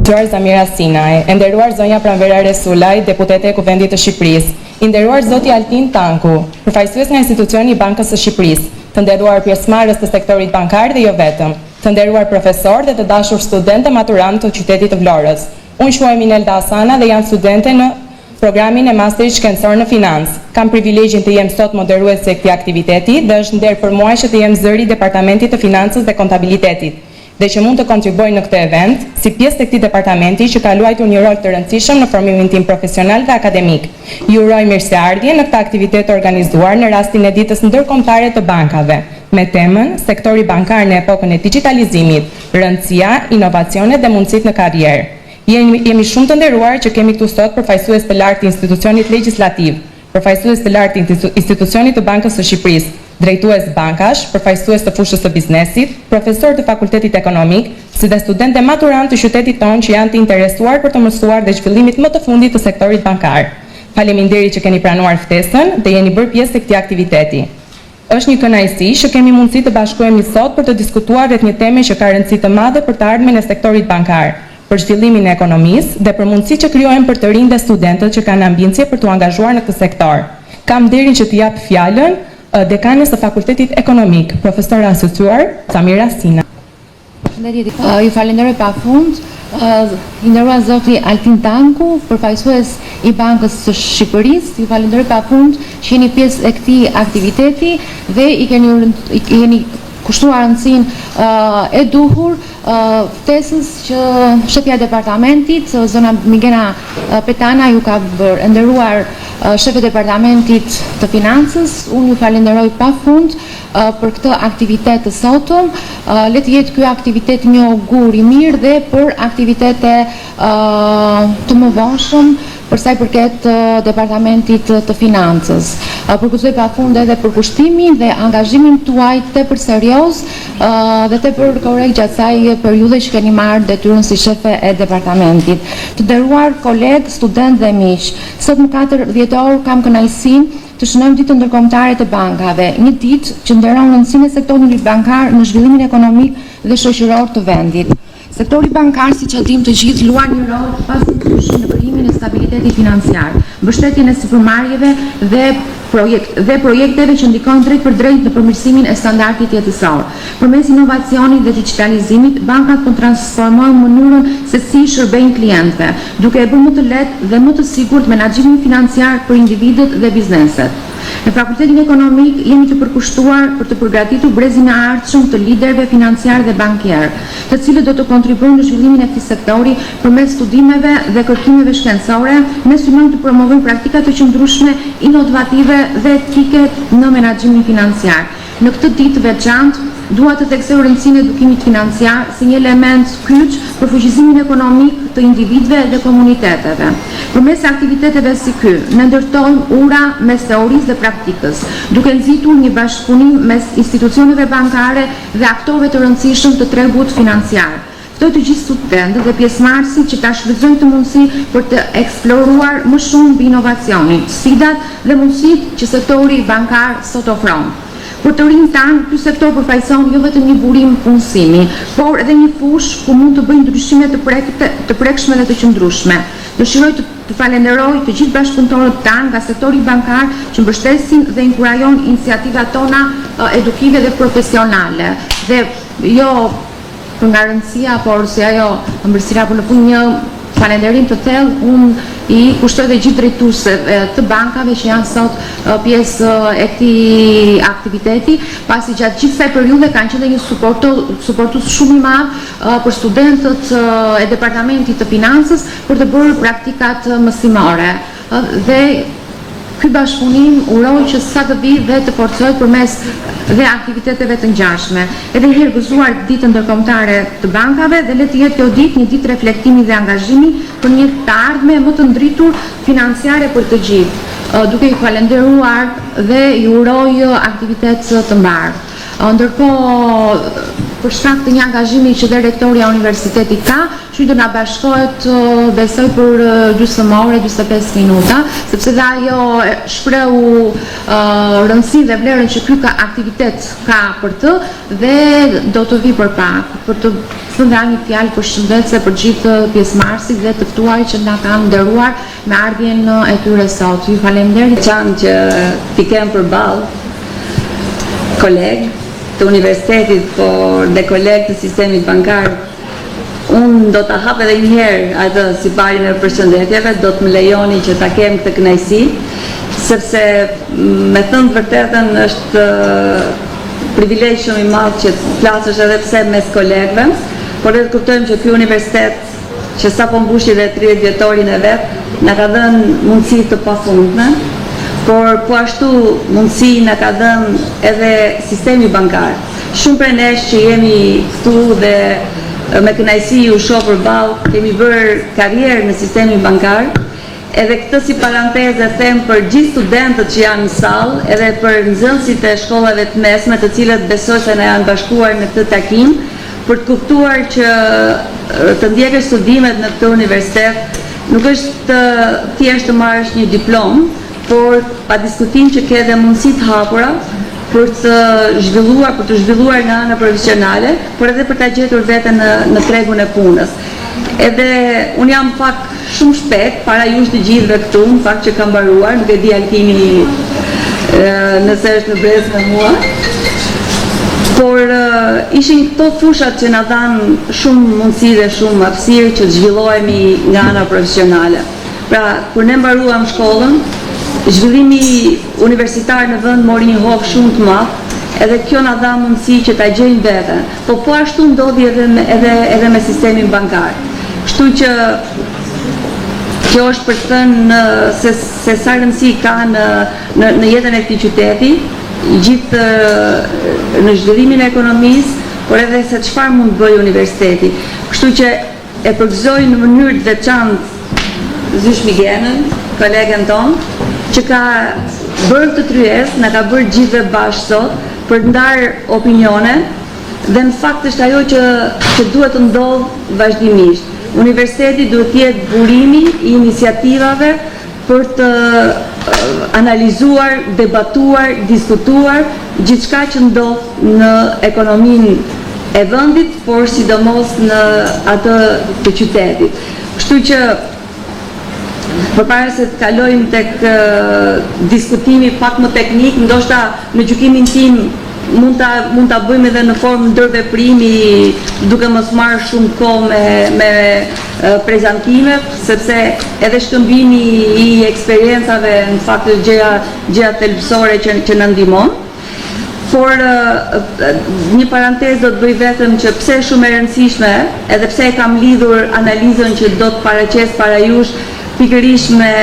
Nderuar Zamira Sinaj, e nderuar zonja Pranvera Resulaj, deputete e Kuvendit të Shqipërisë, i nderuar zoti Altin Tanku, përfaqësues nga institucioni i Bankës së Shqipërisë, të nderuar pjesëmarrës të sektorit bankar dhe jo vetëm, të nderuar profesor dhe të dashur studentë maturant të qytetit të Vlorës. Unë quhem Inelda Asana dhe jam studente në programin e masterit shkencor në financë. Kam privilegjin të jem sot moderuese e këtij aktiviteti dhe është nder për mua që të jem zëri i Departamentit të Financës dhe Kontabilitetit dhe që mund të kontribuoj në këtë event si pjesë të këtij departamenti që ka luajtur një rol të rëndësishëm në formimin tim profesional dhe akademik. Ju uroj mirëseardhje në këtë aktivitet të organizuar në rastin e ditës ndërkombëtare të bankave, me temën Sektori bankar në epokën e digitalizimit, rëndësia, inovacionet dhe mundësitë në karrierë. Jemi shumë të nderuar që kemi këtu sot përfaqësues të lartë të institucionit legjislativ, përfaqësues të lartë të institucionit të Bankës së Shqipërisë, drejtues bankash, përfaqësues të fushës së biznesit, profesor të Fakultetit Ekonomik, si dhe studentë maturant të qytetit tonë që janë të interesuar për të mësuar dhe zhvillimit më të fundit të sektorit bankar. Faleminderit që keni pranuar ftesën dhe jeni bërë pjesë të këtij aktiviteti. Është një kënaqësi që kemi mundësi të bashkohemi sot për të diskutuar rreth një teme që ka rëndësi të madhe për të ardhmen e sektorit bankar, për zhvillimin e ekonomisë dhe për mundësitë që krijohen për të rinj dhe studentët që kanë ambicje për t'u angazhuar në këtë sektor. Kam nderin që t'i jap fjalën dekanës së Fakultetit Ekonomik, profesor asociuar Zamira Sinaj. Ju falenderoj pafund. I nderuar zoti Altin Tanku, përfaqësues i Bankës së Shqipërisë, ju falenderoj pafund që jeni pjesë e këtij aktiviteti dhe i keni kushtuar rëndësinë e duhur ftesës që shefja e departamentit, zona Migena Petana, ju ka bërë. E nderuar shefi i departamentit të financës, unë ju falenderoj pafund për këtë aktivitet të sotëm. Le të jetë ky aktivitet një augur i mirë dhe për aktivitete të mëvonshëm për sa i përket departamentit të financës. Përkushtoj pafund edhe për kushtimin dhe angazhimin tuaj tepër serioz dhe tepër korrekt gjatë asaj periudhe që keni marrë detyrën si shefe e departamentit. Të nderuar kolegë, studentë dhe miq, sot në 4 dhjetor kam kënaqësinë të shënojmë ditën ndërkombëtare të bankave, një ditë që nderon rëndësinë e sektorit bankar në zhvillimin ekonomik dhe shoqëror të vendit. Sektori bankar, siç e dimë të gjithë, luan një rol pasimtyshëm në krijimin e stabilitetit financiar, mbështetjen e sipërmarrjeve dhe projekteve që ndikojnë drejt për drejt në përmirësimin e standardit jetësor. Përmes inovacionit dhe digitalizimit, bankat po transformojnë mënyrën se si shërbejnë klientëve, duke e bërë më të lehtë dhe më të sigurt menaxhimin financiar për individët dhe bizneset. Në Fakultetin Ekonomik jemi të përkushtuar për të përgatitur brezin e ardhshëm të liderëve financiar dhe bankier, të cilët do të kontribuojnë në zhvillimin e këtij sektori përmes studimeve dhe kërkimeve shkencore, me synim të promovojnë praktika të qëndrueshme, inovative dhe etike në menaxhimin financiar. Në këtë ditë të veçantë, dua të theksoj rëndësinë e edukimit financiar si një element kyç për fuqizimin ekonomik të individëve dhe komuniteteve. Përmes aktiviteteve si ky, ne ndërtojmë ura mes teorisë dhe praktikës, duke nxitur një bashkëpunim mes institucioneve bankare dhe aktorëve të rëndësishëm të tregut financiar. Ftoj të gjithë studentët dhe pjesëmarrësit që ta shfrytëzojnë këtë mundësi për të eksploruar më shumë mbi inovacionin, sfidat dhe mundësitë që sektori bankar sot ofron. Për të rinjtë tanë, ky sektor përfaqëson jo vetëm një burim punësimi, por edhe një fushë ku mund të bëjnë ndryshime të prekshme dhe të qëndrueshme. Dëshiroj të falenderoj të gjithë bashkëpunëtorët tanë nga sektori bankar që mbështesin dhe inkurajojnë iniciativat tona edukive dhe profesionale. Dhe jo për nga rëndësia, por si ajo ëmbëlsira për në fund një falenderim të thellë unë i kushtoj dhe gjithë drejtuesve të bankave që janë sot pjesë e këtij aktiviteti, pasi gjatë gjithë kësaj periudhe kanë qenë një suportues shumë i madh për studentët e departamentit të financës për të bërë praktikat mësimore. Dhe ky bashkëpunim uroj që sa të vi dhe të forcohet përmes dhe aktiviteteve të ngjashme. Edhe një herë gëzuar ditën ndërkombëtare të bankave dhe le të jetë kjo ditë një ditë reflektimi dhe angazhimi për një të ardhme më të ndritur financiare për të gjithë. Duke ju falenderuar dhe ju uroj aktivitet të mbarë. Ndërkohë, për shkak të një angazhimi që dhe rektoria universitetit ka, që do na bashkohet besoj për gjysmore, 45 minuta, sepse dhe ajo shprehu rëndësinë dhe vlerën që ky aktivitet ka për të dhe do të vi për pak, për të thënë një fjalë përshëndetse për gjithë pjesëmarrësit dhe të ftuarit që na kanë nderuar me ardhjen e tyre sot. Ju faleminderit që t'i kem përballë kolegë të universitetit, por dhe kolegë të sistemit bankar. Unë do të hap edhe njëherë atë si parin e përshëndetjeve, do të më lejoni që ta kem këtë kënaqësi, sepse me thënë vërtetën është privilegj shumë i madh që të flasësh edhe pse mes kolegëve, por edhe kuptojmë që ky universitet që sapo mbushi dhe 30 vjetorin e vet, na ka dhënë mundësi të pafundme, por po ashtu mundësi na ka dhënë edhe sistemi bankar. Shumë prej nesh që jemi këtu dhe me kënaqësi u shoh përballë, kemi bërë karrierë në sistemin bankar. Edhe këtë si parantezë them për gjithë studentët që janë në sallë, edhe për nxënësit e shkollave të mesme, të cilët besoj se na janë bashkuar në këtë takim, për të kuptuar që të ndjekësh studimet në këtë universitet nuk është thjesht të marrësh një diplomë, por pa diskutim që ke edhe mundësi të hapura për të zhvilluar në ana profesionale, por edhe për ta gjetur veten në tregun e punës. Edhe unë jam pak shumë shpejt para jush të gjithëve këtu, në fakt që kam mbaruar, nuk e di Altini nëse është në brez me mua. Por ishin këto fushat që na dhanë shumë mundësi dhe shumë hapësirë që të zhvillohemi nga ana profesionale. Pra, kur ne mbaruam shkollën, zhvillimi universitar në vend mori një hovë shumë të madh, edhe kjo na dha mundësi që ta gjejmë veten. Po ashtu ndodhi edhe me sistemin bankar. Kështu që kjo është për të thënë se sa rëndësi ka në jetën e këtij qyteti, gjithë në zhvillimin e ekonomisë, por edhe se çfarë mund të bëjë universiteti. Kështu që e përgëzoj në mënyrë të veçantë Zysh Migenën, kolegen tonë, që ka bërë këtë tryezë, na ka bërë gjithëve bashkë sot për të ndarë opinione, dhe në fakt është ajo që duhet të ndodhë vazhdimisht. Universiteti duhet të jetë burimi i iniciativave për të analizuar, debatuar, diskutuar gjithçka që ndodh në ekonominë e vendit, por sidomos në atë të qytetit. Kështu që përpara se të kalojmë tek diskutimi pak më teknik, ndoshta në gjykimin tim mund ta bëjmë edhe në formë ndërveprimi, duke mos marrë shumë kohë me prezantimet, sepse edhe shkëmbimi i eksperiencave në fakt është gjëja thelbësore që na ndihmon. Por një parantezë do të bëj vetëm që pse është shumë e rëndësishme, edhe pse e kam lidhur analizën që do të paraqes para jush pikërisht me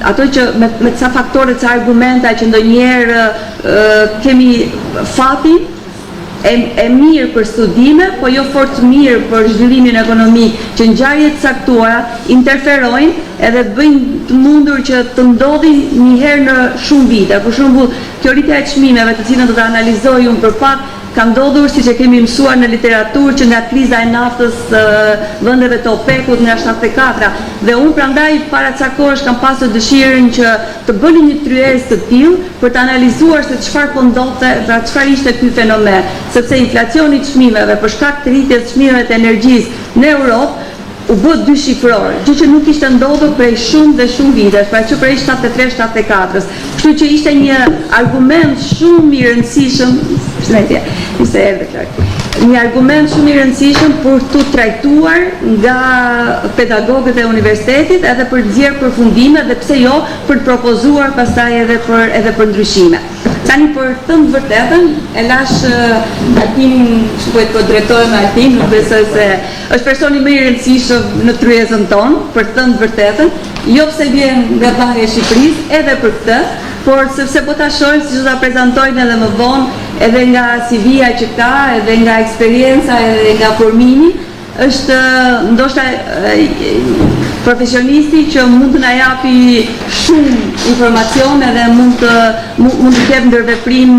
ato që me ca faktore, ca argumenta që ndonjëherë kemi fatin e mirë për studime, po jo fort mirë për zhvillimin ekonomik, që ngjarje të caktuara interferojnë edhe bëjnë të mundur që të ndodhin një herë në shumë vite. Për shembull, kjo rritja e çmimeve, të cilën do ta analizoj unë për pak, ka ndodhur siç e kemi mësuar në literaturë që nga kriza e naftës vendeve të OPEC-ut nga 74, dhe unë prandaj para ca kohësh kam pasur dëshirën që të bëni një tryezë të tillë për të analizuar se çfarë po ndodhte dhe çfarë ishte ky fenomen, sepse inflacioni i çmimeve për shkak të rritjes së çmimeve të energjisë në Europë u bë dyshifror, gjë që nuk ishte ndodhur prej shumë dhe shumë vitesh, pra që prej 73-74. Kështu që ishte një argument shumë i rëndësishëm, një argument shumë i rëndësishëm për të trajtuar nga pedagogët e universitetit, edhe për të nxjerrë përfundime dhe pse jo për të propozuar pastaj edhe për ndryshime. Tani për thënë vërtetën, e lash Altin, shpojt po drejtohem Altin, nuk besoj se është personi më i rëndësishëm në tryezën tonë, për thënë vërtetën, jo pse vjen nga Banka e Shqipërisë, edhe për këtë, por sepse po ta shohim siç do ta prezantojnë edhe më vonë, edhe nga CV-ja që ka, edhe nga eksperienca, edhe nga formimi, është ndoshta profesionisti që mund të na japi shumë informacione dhe mund të ketë ndërveprim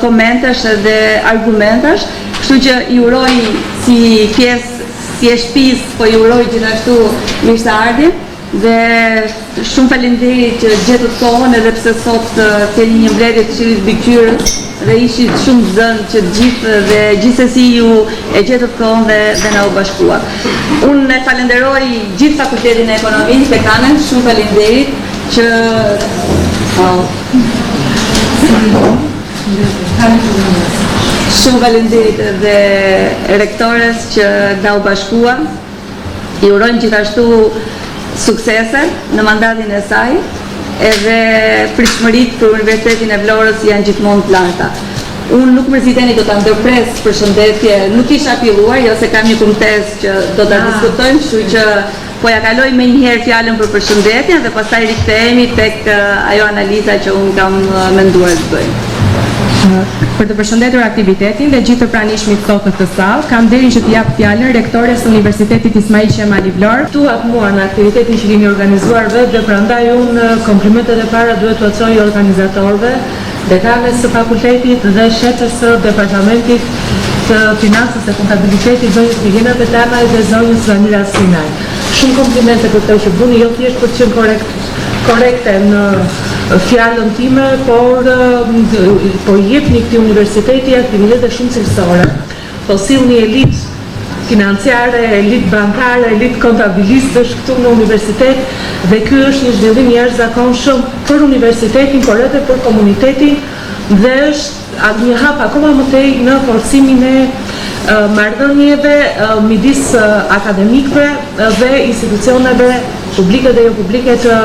komentesh edhe argumentesh, kështu që i uroj si pjesë si e shtëpisë, po i uroj gjithashtu mirëseardhjen dhe shumë faleminderit që gjetët kohën edhe pse sot keni një mbledhje të Këshillit Mbikëqyrës dhe ishit shumë zënë që gjithë dhe gjithsesi ju e gjetët kohën dhe na u bashkuat. Unë e falenderoj gjithë Fakultetin e Ekonomisë, dekanen, shumë faleminderit që shumë faleminderit edhe rektores që na u bashkuan. I urojmë gjithashtu suksese në mandatin e saj, edhe pritshmëritë për Universitetin e Vlorës janë gjithmonë të larta. Unë nuk mërziteni do ta ndërpres përshëndetje, nuk isha filluar, jo se kam një kumtesë që do ta diskutojmë, kështu që po ja kaloj me njëherë fjalën për përshëndetjen dhe pastaj rikthehemi tek ajo analiza që unë kam menduar të bëj. Për të përshëndetur aktivitetin dhe gjithë të pranishmit sot në këtë sallë, kam nderin që t'jap fjalën rektores së Universitetit Ismail Qemali Vlorë. Tuat mua në aktivitetin që keni organizuar vetë dhe prandaj unë komplimentet e para duhet të çoj organizatorëve, dekanes së fakultetit dhe shefës së departamentit të financës dhe kontabilitetit zonjës Milena Petanaj dhe zonjës Zamira Sinaj. Shumë komplimente për të që buni, jo thjesht për të qenë korekte në fjalën time, por jepni këtij universiteti aktivitete shumë cilësore. Po sillni elitë financiare, elitë bankare, elitë kontabilistësh këtu në universitet dhe ky është një zhvillim i jashtëzakonshëm për universitetin, por edhe për komunitetin dhe është një hap akoma më tej në forcimin e marrëdhënieve midis akademikëve dhe institucioneve publike dhe jo publike të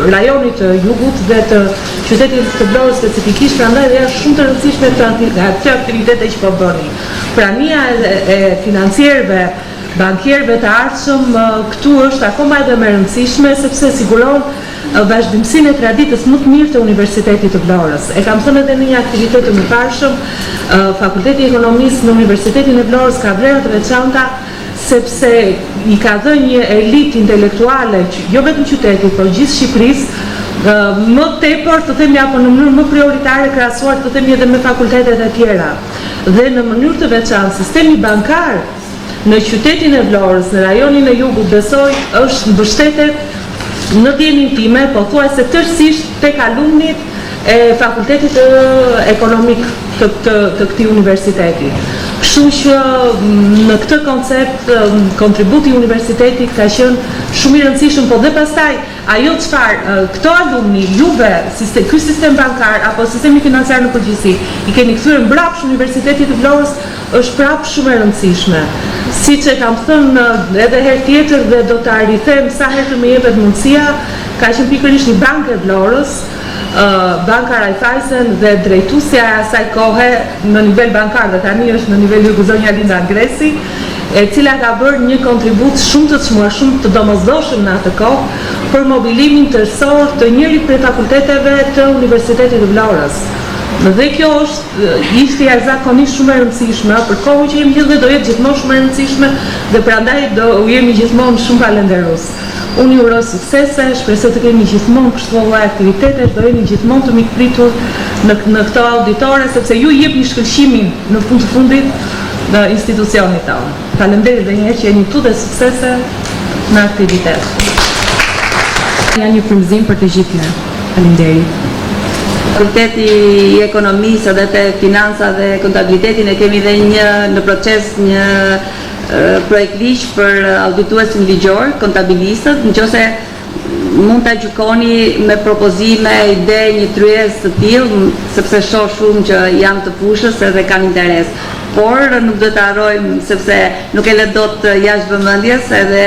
rajonit të Jugut dhe të qytetit të Vlorës specifikisht, prandaj dhe është shumë të rëndësishme të aktivitete që po bëni. Prania e financierëve, bankierëve të ardhshëm këtu është akoma edhe më rëndësishme sepse siguron vazhdimsinë e traditës më të mirë të Universitetit të Vlorës. E kam thënë edhe në një aktivitet të mëparshëm, Fakulteti i Ekonomisë në Universitetin e Vlorës ka vlera të veçanta sepse i ka dhënë një elitë intelektuale, jo vetëm qytetit, por gjithë Shqipërisë, më tepër të themi apo në mënyrë më prioritare krahasuar të themi edhe me fakultetet e tjera. Dhe në mënyrë të veçantë, sistemi bankar në qytetin e Vlorës, në rajonin e Jugut, besoj është mbështetet në dijenin time, pothuajse tërësisht tek alumnit e Fakultetit Ekonomik të këtij universiteti. Kështu që në këtë koncept kontributi i universitetit ka qenë shumë i rëndësishëm, po dhe pastaj ajo çfarë këto alumni, juve, ky sistem bankar apo sistemi financiar në përgjithësi i keni kthyer mbrapsht Universitetit të Vlorës është prapë shumë e rëndësishme. Siç e kam thënë edhe herë tjetër dhe do ta rithem sa herë të më jepet mundësia, ka qenë pikërisht një bankë e Vlorës, Banka Raiffeisen dhe drejtuesja e asaj kohe në nivel bankar dhe tani është në nivel zonja Linda Angresi, e cila ka bërë një kontribut shumë të çmuar, shumë të domosdoshëm në atë kohë për mobilimin tërësor të njërit prej fakulteteve të Universitetit të Vlorës. Dhe kjo ishte jashtëzakonisht shumë e rëndësishme për kohën që jemi gjithë dhe do jetë gjithmonë shumë e rëndësishme dhe prandaj do jemi gjithmonë shumë falenderus. Unë ju uroj suksese, shpresoj të kemi gjithmonë kështu lloj aktivitete, do jeni gjithmonë të mikpritur në këto auditore sepse ju jepni shkëlqimin në fund të fundit në institucionit tonë. Faleminderit edhe një herë që jeni këtu dhe suksese në aktivitet. Janë një frymëzim për të gjithë ne. Faleminderit. Fakulteti i Ekonomisë dhe të Financa dhe Kontabilitetin e kemi dhe në proces një projekt ligj për audituesin ligjor, kontabilistët, nëse mund ta gjykoni me propozime, ide, një tryezë të tillë, sepse shoh shumë që janë të fushës edhe kanë interes. Por nuk do të harrojmë sepse nuk e lë dot jashtë vëmendjes edhe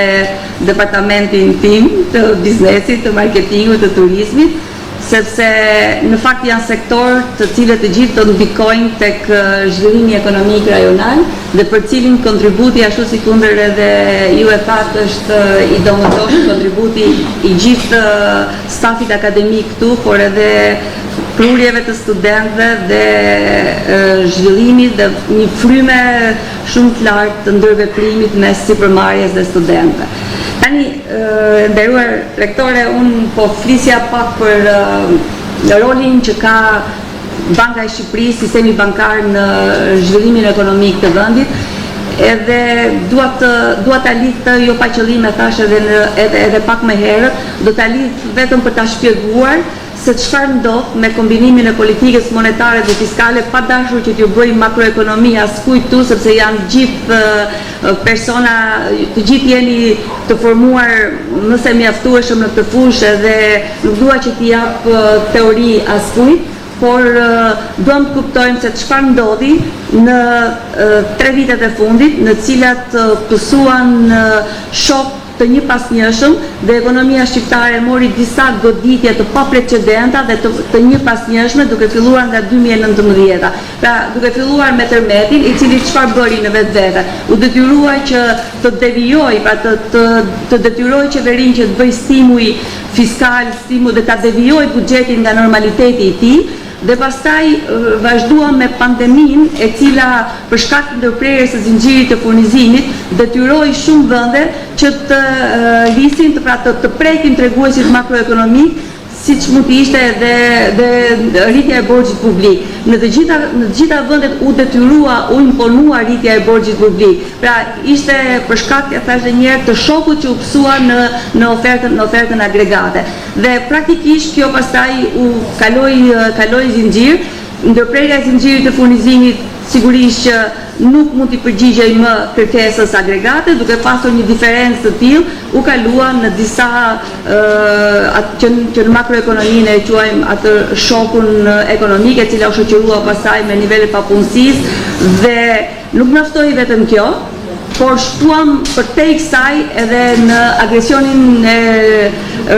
departamentin tim të biznesit, të marketingut, të turizmit, sepse në fakt janë sektor të cilët të gjithë do të ndikojnë tek zhvillimi ekonomik rajonal dhe për cilin kontributi ashtu si kundër edhe ju e thatë është i domosdoshëm kontributi i gjithë stafit akademik këtu, por edhe prurjeve të studentëve dhe zhvillimit dhe një fryme shumë të lartë të ndërveprimit mes sipërmarrjes dhe studentëve. Tani, nderuar rektore, unë po flisja pak për rolin që ka Banka e Shqipërisë, sistemi bankar në zhvillimin ekonomik të vendit, edhe dua ta lidh jo pa qëllim, e thash edhe pak më herët, do ta lidh vetëm për ta shpjeguar se çfarë ndodh me kombinimin e politikës monetare dhe fiskale, pa dashur që t'ju bëj makroekonomi askujt tu, sepse janë gjithë persona, të gjithë jeni të formuar nëse mjaftueshëm në këtë fushë dhe nuk dua që t'i jap teori askujt, por duam të kuptojmë se çfarë ndodhi në 3 vitet e fundit, në cilat pësuan shok të një pasnjëshëm dhe ekonomia shqiptare mori disa goditje të paprecedenta dhe të një pasnjëshme, duke filluar nga 2019. Pra, duke filluar me tërmetin, i cili çfarë bëri në vetvete, u detyrua që të devijoj, pra të detyroj qeverinë që të bëj stimuj fiskal, stimuj dhe ta devijoj buxhetin nga normaliteti i tij. Dhe pastaj vazhduam me pandemin, e cila për shkak të ndërprerjes së zinxhirit të furnizimit detyroi shumë vende që të lisin, të prekin treguesit makroekonomik, siç mund të ishte dhe rritja e borxhit publik. Në të gjitha vendet u detyrua, u imponua rritja e borxhit publik. Pra ishte për shkak, e thash edhe një herë, të shokut që u pësua në ofertën agregate. Dhe praktikisht kjo pastaj u kaloi zinxhir, ndërprerja e zinxhirit të furnizimit sigurisht që nuk mund t'i përgjigjej më kërkesës agregate, duke pasur një diferencë të tillë, u kalua në disa që në makroekonominë e quajmë atë shokun ekonomik, e cila u shoqërua pastaj me nivele papunësisë dhe nuk naftoi vetëm kjo, por shtuam përtej kësaj edhe në agresionin e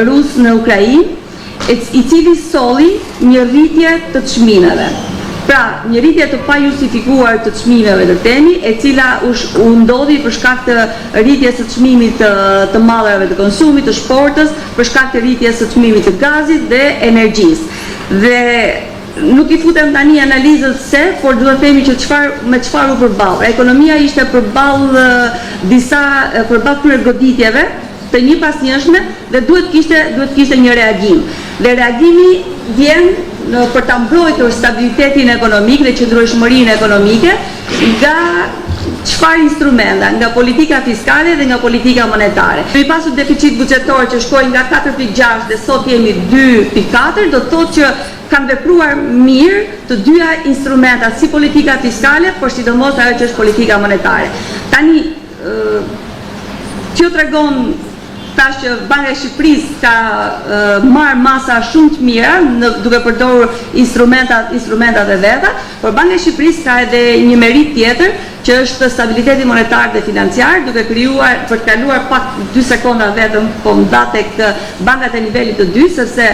rus në Ukrainë, i cili solli një rritje të çmimeve. Pra, një rritje të pajustifikuar të çmimeve të temi, e cila u ndodhi për shkak të rritjes së çmimit të mallareve të konsumit, të shportës, për shkak të rritjes së çmimit të gazit dhe energjisë. Dhe nuk i futem tani analizës se, por duhet të themi që me çfarë u përball. Ekonomia ishte përball këtyre goditjeve të një pasnjëshme dhe duhet kishte një reagim. Dhe reagimi vjen për ta mbrojtur stabilitetin ekonomik dhe qëndrueshmërinë ekonomike nga çfarë instrumenta, nga politika fiskale dhe nga politika monetare. Kemi pasur deficit buxhetor që shkoi nga 4.6 dhe sot jemi 2.4, do të thotë që kanë vepruar mirë të dyja instrumenta, si politika fiskale, por sidomos ajo që është politika monetare. Tani, kjo tregon tash që Banka e Shqipërisë ka marrë masa shumë të mira duke përdorur instrumentat e veta, por Banka e Shqipërisë ka edhe një merit tjetër, që është stabiliteti monetar dhe financiar, duke krijuar, për të kaluar pak 2 sekonda vetëm, po nda tek bankat e nivelit të 2, sepse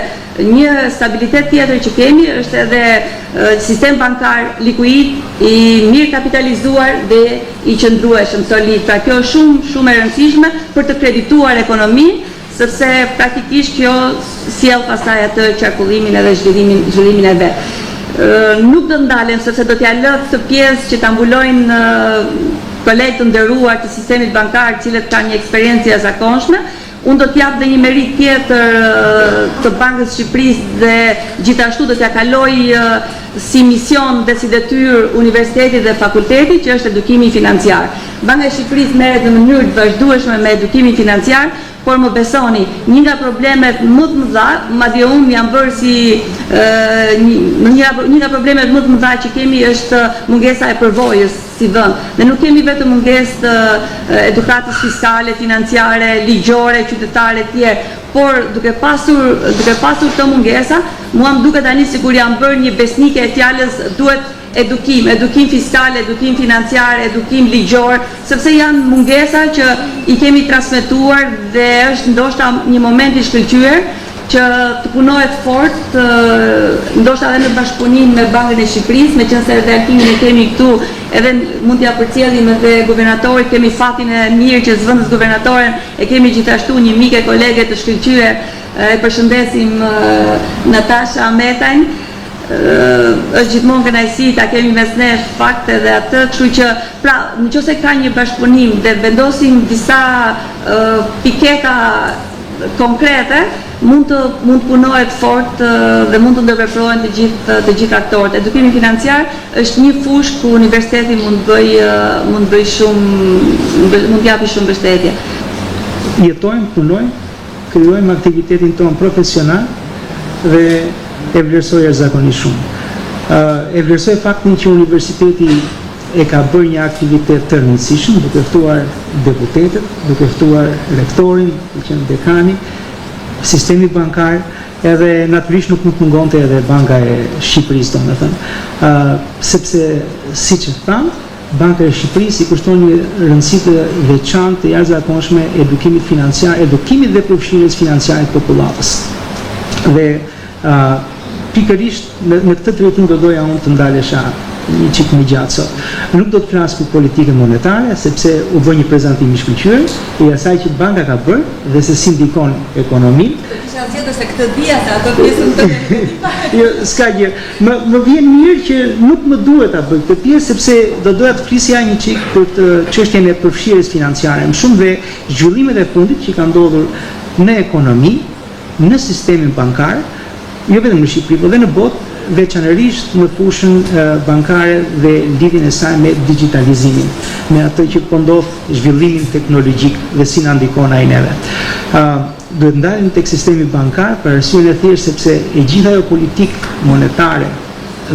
një stabilitet tjetër që kemi është edhe sistem bankar likuid, i mirë kapitalizuar dhe i qëndrueshëm solid. Pra kjo është shumë e rëndësishme për të kredituar ekonominë, sepse praktikisht kjo sjell pastaj atë qarkullimin edhe zhvillimin e vet. Nuk do ndalem, sepse do t'ja lë këtë pjesë që ta mbulojnë kolegët të nderuar të sistemit bankar, cilët kanë një eksperiencë e zakonshme. Unë do t'jap dhe një merit tjetër të Bankës Shqipërisë dhe gjithashtu do t'ja kaloj si mision dhe si detyrë universitetit dhe fakultetit, që është edukimi financiar. Banka e Shqipërisë merret në mënyrë të vazhdueshme me edukimin financiar, por më besoni, një nga problemet më të mëdha, madje unë jam bërë si një nga problemet më të mëdha që kemi është mungesa e përvojës si vend. Ne nuk kemi vetëm mungesë të edukatës fiskale, financiare, ligjore, qytetare të tjerë, por duke pasur të mungesa, mua më duket tani sikur jam bërë një besnike e fjalës duhet edukim fiskal, edukim financiar, edukim ligjor, sepse janë mungesa që i kemi transmetuar dhe është ndoshta një moment i shkëlqyer që të punohet fort, ndoshta edhe në bashkëpunim me Bankën e Shqipërisë, meqense edhe Altimin e kemi këtu, edhe mund t'ja përcjellim edhe guvernatorit, kemi fatin e mirë që zëvendës guvernatoren, e kemi gjithashtu një mike kolege të shkëlqyer, e përshëndesim Natasha Metajn. është gjithmonë kënaqësi ta kemi mes nesh fakte dhe atë, kështu që pra nëse ka një bashkëpunim dhe vendosim disa piketa konkrete, mund të punohet fort dhe mund të ndërveprohen të gjithë aktorët. Edukimi financiar është një fushë ku universiteti mund bëj shumë, mund t'japi shumë mbështetje. Jetojmë, punojmë, krijojmë aktivitetin tonë profesional dhe e vlerësoj jashtëzakonisht shumë. E vlerësoj faktin që universiteti e ka bërë një aktivitet të rëndësishëm, duke ftuar deputetët, duke ftuar rektorin, dekani, sistemi bankar, edhe natyrisht nuk mungonte edhe Banka e Shqipërisë, domethënë, sepse siç e tham, Banka e Shqipërisë I kushton një rëndësi të veçantë të jashtëzakonshme edukimit financiar, edukimit dhe përfshirjes financiare të popullatës. Dhe pikërisht në këtë drejtim do doja unë të ndalesha një çik më gjatë sot. Nuk do të flas për politikën monetare, sepse u bë një prezantim I shkëlqyer I asaj që banka ka bërë dhe se si ndikon ekonominë. Kisha zgjedhur se këtë dia se ato pjesën të Jo, s'ka gjë. Më vjen mirë që nuk më duhet ta bëj këtë pjesë sepse do doja të flisja një çik për të çështjen e përfshirjes financiare më shumë dhe zhvillimet e fundit që kanë ndodhur në ekonomi, në sistemin bankar, jo vetëm në Shqipëri, por dhe në botë, veçanërisht në fushën bankare dhe lidhjen e saj me digitalizimin, me atë që po ndodh zhvillimin teknologjik dhe si na ndikon ai neve. Duhet ndalim tek sistemi bankar për arsyeën e thjeshtë sepse e gjitha ajo politikë monetare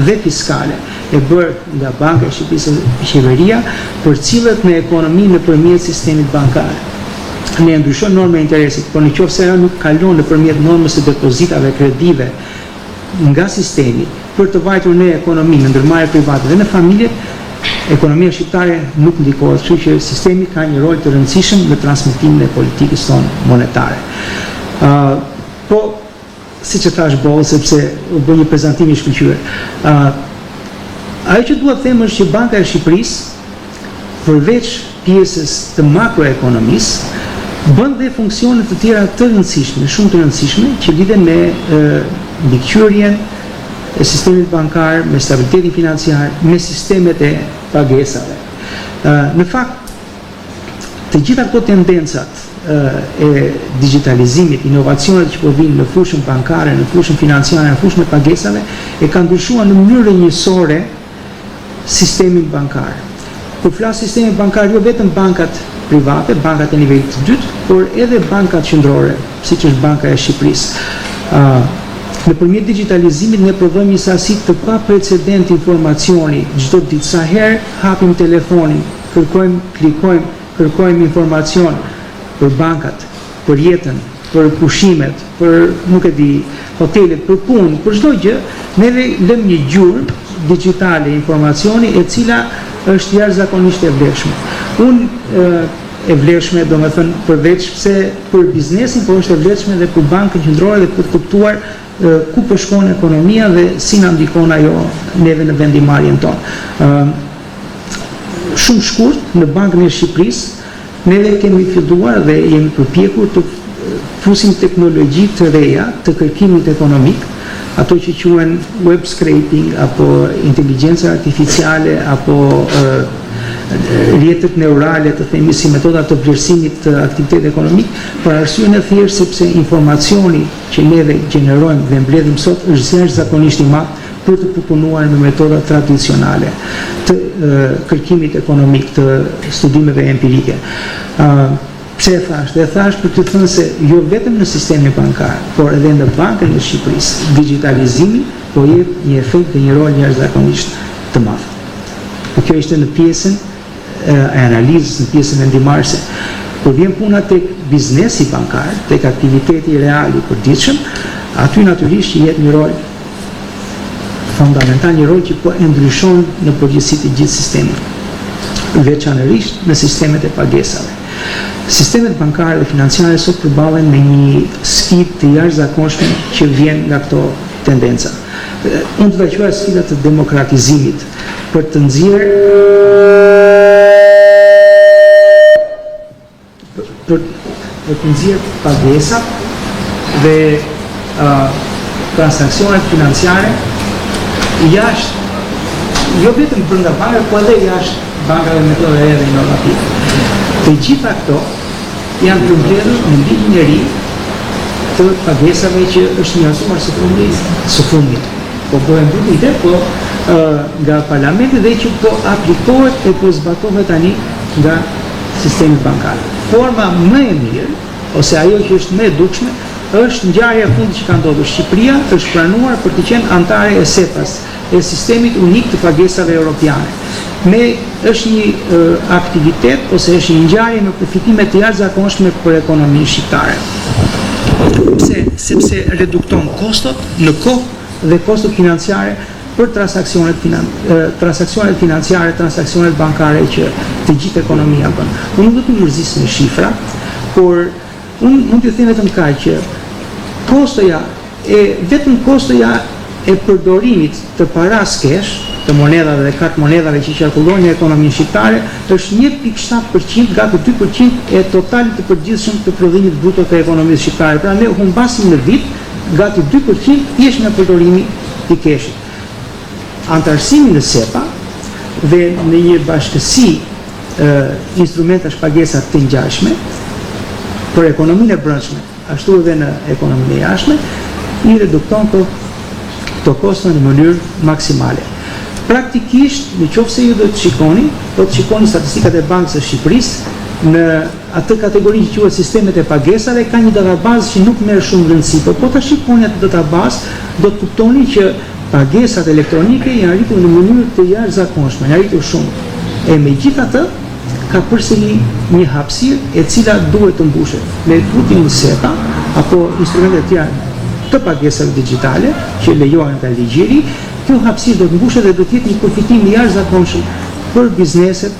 dhe fiskale e bërë nga Banka e Shqipërisë dhe qeveria përcillet në ekonomi nëpërmjet sistemit bankar. Ne ndryshojmë norma e interesit, por nëse ajo nuk kalon nëpërmjet normës së depozitave kredive nga sistemi për të vajtur në ekonomi, në ndërmarrje private dhe në familje, ekonomia shqiptare nuk ndikohet, kështu që sistemi ka një rol të rëndësishëm në transmetimin e politikës tonë monetare. Po, siç e thash boll, sepse u bë një prezantim I shkëlqyer. Ajo që dua të them është që Banka e Shqipërisë, përveç pjesës të makroekonomisë, bën dhe funksione të tjera të rëndësishme, shumë të rëndësishme, që lidhen me mbikëqyrjen e sistemit bankar, me stabilitetin financiar, me sistemet e pagesave. Në fakt, të gjitha këto tendencat e digitalizimit, inovacionet që po vinë në fushën bankare, në fushën financiare, në fushën e pagesave, e kanë ndryshuar në mënyrë njësore sistemin bankar. Kur flas sistemi bankar, jo vetëm bankat private, bankat e nivelit të dytë, por edhe bankat qendrore, siç është Banka e Shqipërisë. Nëpërmjet digitalizimit ne prodhojmë një sasi të paprecedent informacioni çdo ditë. Sa herë hapim telefonin, kërkojmë informacion për bankat, për jetën, për pushimet, për nuk e di, hotelet, për punë, për çdo gjë, neve lëm një gjurmë digjitale informacioni e cila është jashtëzakonisht e vlefshme. E vlefshme, domethënë përveç se për biznesin, por është e vlefshme edhe për bankën qendrore dhe për të kuptuar ku po shkon ekonomia dhe si na ndikon ajo neve në vendimarrjen tonë. Shumë shkurt në Bankën e Shqipërisë neve kemi filluar dhe jemi përpjekur të fusim teknologji të reja të kërkimit ekonomik, ato që quhen web scraping apo inteligjenca artificiale apo rrjetet neurale, të themi si metoda të vlerësimit të aktivitetit ekonomik, për arsyeën e thjeshtë sepse informacioni që neve gjenerojmë dhe mbledhim sot është jashtëzakonisht I madh për të punuar me metoda tradicionale të kërkimit ekonomik, të studimeve empirike. Pse e thash? Dhe thash për të thënë se jo vetëm në sistemin bankar, por edhe në Bankën e Shqipërisë, digitalizimi po jep një efekt dhe një rol jashtëzakonisht të madh. Kjo ishte në pjesën e analizës, në pjesën vendimarrëse. Kur vjen puna tek biznesi bankar, tek aktiviteti real I përditshëm, aty natyrisht që jep një rol fundamental, një rol që po e ndryshon në përgjithësi të gjithë sistemin, veçanërisht në sistemet e pagesave. Sistemet bankare dhe financiare sot përballen me një sfidë të jashtëzakonshme që vjen nga këto tendenca. Unë të quaj sfida të demokratizimit për të nxjerrë pagesat dhe transaksionet financiare jashtë, jo vetëm brenda bankave, po edhe jashtë bankave me të re dhe inovative. Të gjitha këto janë përmbledhur në ligjin e ri të pagesave që është njësuar së fundit. Po bëhen vite, po nga parlamenti dhe që po aplikohet e po zbatohet tani nga sistemi bankar. Forma më e mirë, ose ajo që është më e dukshme, është ngjarja e fundit që ka ndodhur. Shqipëria është pranuar për të qenë antare e SEPA-s, e sistemit unik të pagesave europiane. Është një aktivitet ose është një ngjarje me përfitime të jashtëzakonshme për ekonominë shqiptare. Sepse redukton kostot në kohë dhe kostot financiare për transaksionet financiare, transaksionet bankare që të gjithë ekonomia bën. Unë nuk do të mërzis në shifra, por unë mund të them vetëm kaq që vetëm kostoja e përdorimit të paras kesh, të monedhave dhe kartë monedhave që qarkullojnë në ekonominë shqiptare, është 1.7%, gati 2% e totalit të përgjithshëm të prodhimit bruto të ekonomisë shqiptare. Pra ne humbasim në vit gati 2% thjesht nga përdorimi i keshit. Antarësimi në SEPA dhe në një bashkësi instrumentash pagesa të ngjashme për ekonominë e brendshme, ashtu edhe në ekonominë e jashtme, i redukton këto kosto në mënyrë maksimale. Praktikisht, në qoftë se ju do të shikoni statistikat e Bankës së Shqipërisë, në atë kategori që quhet sistemet e pagesave, ka një databazë që nuk merr shumë rëndësi, por po ta shikoni atë databazë, do të kuptoni që pagesat elektronike janë arritur në mënyrë të jashtëzakonshme, janë arritur shumë. E megjithatë, ka përsëri një hapësirë e cila duhet të mbushet me futjen në SEPA apo instrumente të tjera të pagesave digjitale që lejohen nga ligji i ri. Kjo hapësirë do të mbushet dhe do të jetë një përfitim i jashtëzakonshëm për bizneset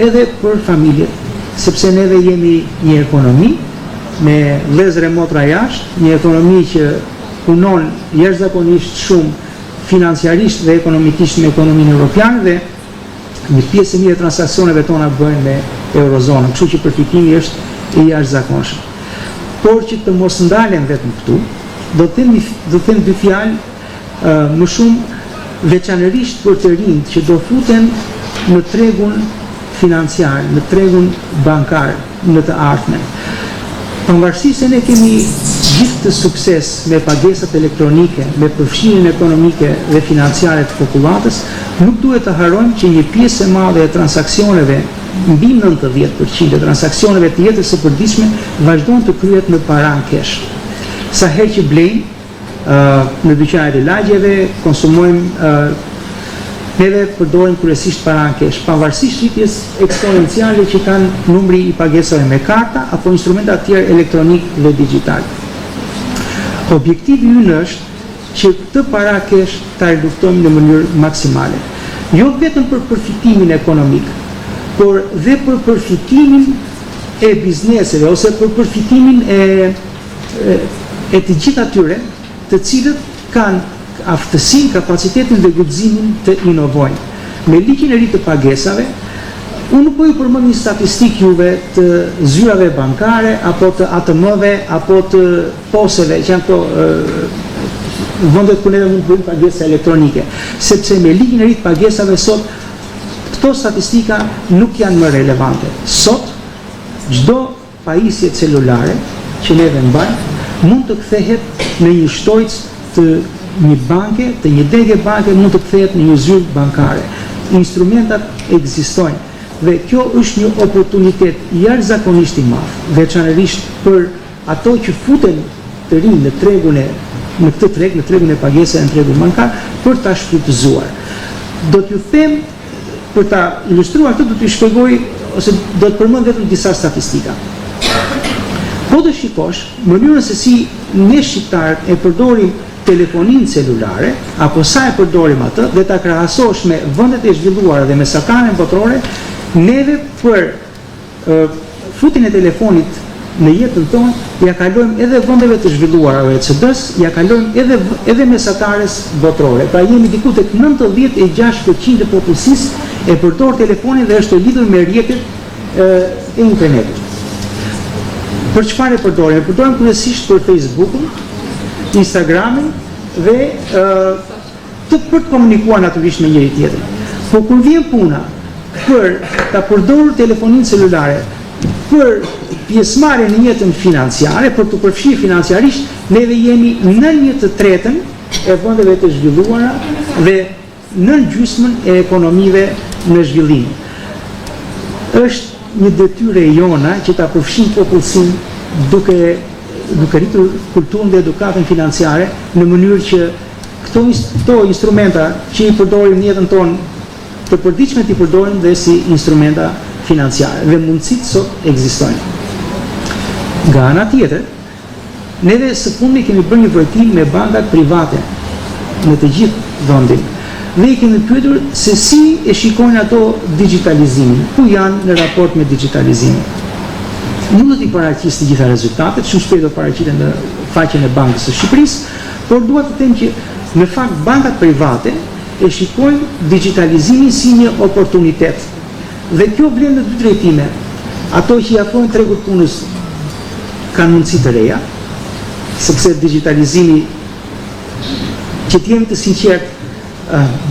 edhe për familjet, sepse neve jemi një ekonomi me vëllezër e motra jashtë, një ekonomi që punon jashtëzakonisht shumë financiarisht dhe ekonomikisht me ekonominë europiane dhe një pjesë e mirë e transaksioneve tona bëhen me eurozonën, kështu që përfitimi është i jashtëzakonshëm. Por që të mos ndalen vetëm këtu, do të them dy fjalë më shumë veçanërisht për të rinjt që do futen në tregun financiar, në tregun bankar, në të ardhmen. Pavarësisht se ne kemi gjithë të sukses me pagesat elektronike, me përfshirjen ekonomike dhe financiare të popullatës, nuk duhet të harrojmë që një pjesë e madhe e transaksioneve, mbi 90% e transaksioneve të jetës së përditshme vazhdojnë të kryhet në para në kesh. Sa herë që blejmë në dyqanet e lagjeve, konsumojmë, neve përdorim kryesisht para në kesh, pavarësisht rritjes eksponenciale që kanë numri i pagesave me karta apo instrumenta të tjerë elektronik dhe digital. Objektivi ynë është që këtë para kesh ta reduktojmë në mënyrë maksimale. Jo vetëm për përfitimin ekonomik, por dhe për përfitimin e bizneseve ose për përfitimin e të gjithë atyre të cilët kanë aftësinë, kapacitetin dhe guximin të inovojnë. Me ligjin e ri të pagesave, unë nuk po ju përmend një statistik juve të zyrave bankare apo të ATM-ve apo të poseve, që janë këto vendet ku ne mund të bëjmë pagesa elektronike, sepse me ligjin e ri të pagesave sot këto statistika nuk janë më relevante. Sot çdo pajisje celulare që neve mbajmë mund të kthehet në një shtojc të një banke, të një degë banke mund të kthehet në një zyrë bankare. Instrumentat ekzistojnë dhe kjo është një oportunitet jashtëzakonisht i madh, veçanërisht për ato që futen të rinë në tregun në këtë treg, në tregun e pagesave në tregun bankar, për ta shfrytëzuar. Do t'ju them, për ta ilustruar këtë, do t'ju shpjegoj ose do të përmend vetëm disa statistika. Po të shikosh mënyrën se si ne shqiptarët e përdorim telefoninë celulare, apo sa e përdorim atë, dhe ta krahasosh me vendet e zhvilluara dhe me satanën botërore, neve për futjen e telefonit në jetën tonë, ja kalojmë edhe vendeve të zhvilluara OECD-s, ja kalojmë edhe mesatares botërore. Pra jemi diku tek 96% e popullsisë e përdor telefonin dhe është lidhur me rrjetet e internetit. Për çfarë e përdorim? E përdorim kryesisht për Facebook-un, Instagramin dhe për të komunikuar natyrisht me njëri tjetrin. Po kur vjen puna për ta përdorur telefoninë celulare për pjesëmarrje në jetën financiare, për të përfshirë financiarisht, neve jemi në 1/3 e vendeve të zhvilluara dhe në gjysmën e ekonomive në zhvillim. Është një detyrë e jona që ta përfshijmë popullsinë duke rritur kulturën dhe edukatën financiare në mënyrë që këto instrumenta që i përdorim në jetën tonë të përditshme t'i përdorim dhe si instrumenta financiare dhe mundësitë sot ekzistojnë. Nga ana tjetër, neve së fundmi kemi bërë një vërtim me bankat private në të gjithë vendin dhe i kemi pyetur se si e shikojnë ato digitalizimin, ku janë në raport me digitalizimin. Nuk do t'i paraqis të gjitha rezultatet, shumë shpejt do paraqiten në faqen e Bankës së Shqipërisë, por dua të them që në fakt bankat private e shikojnë digitalizimin si një oportunitet. Dhe kjo vlen në dy drejtime. Ato që i afrojnë tregut punës kanë mundësi të reja, sepse digitalizimi, që t'jemi të sinqert,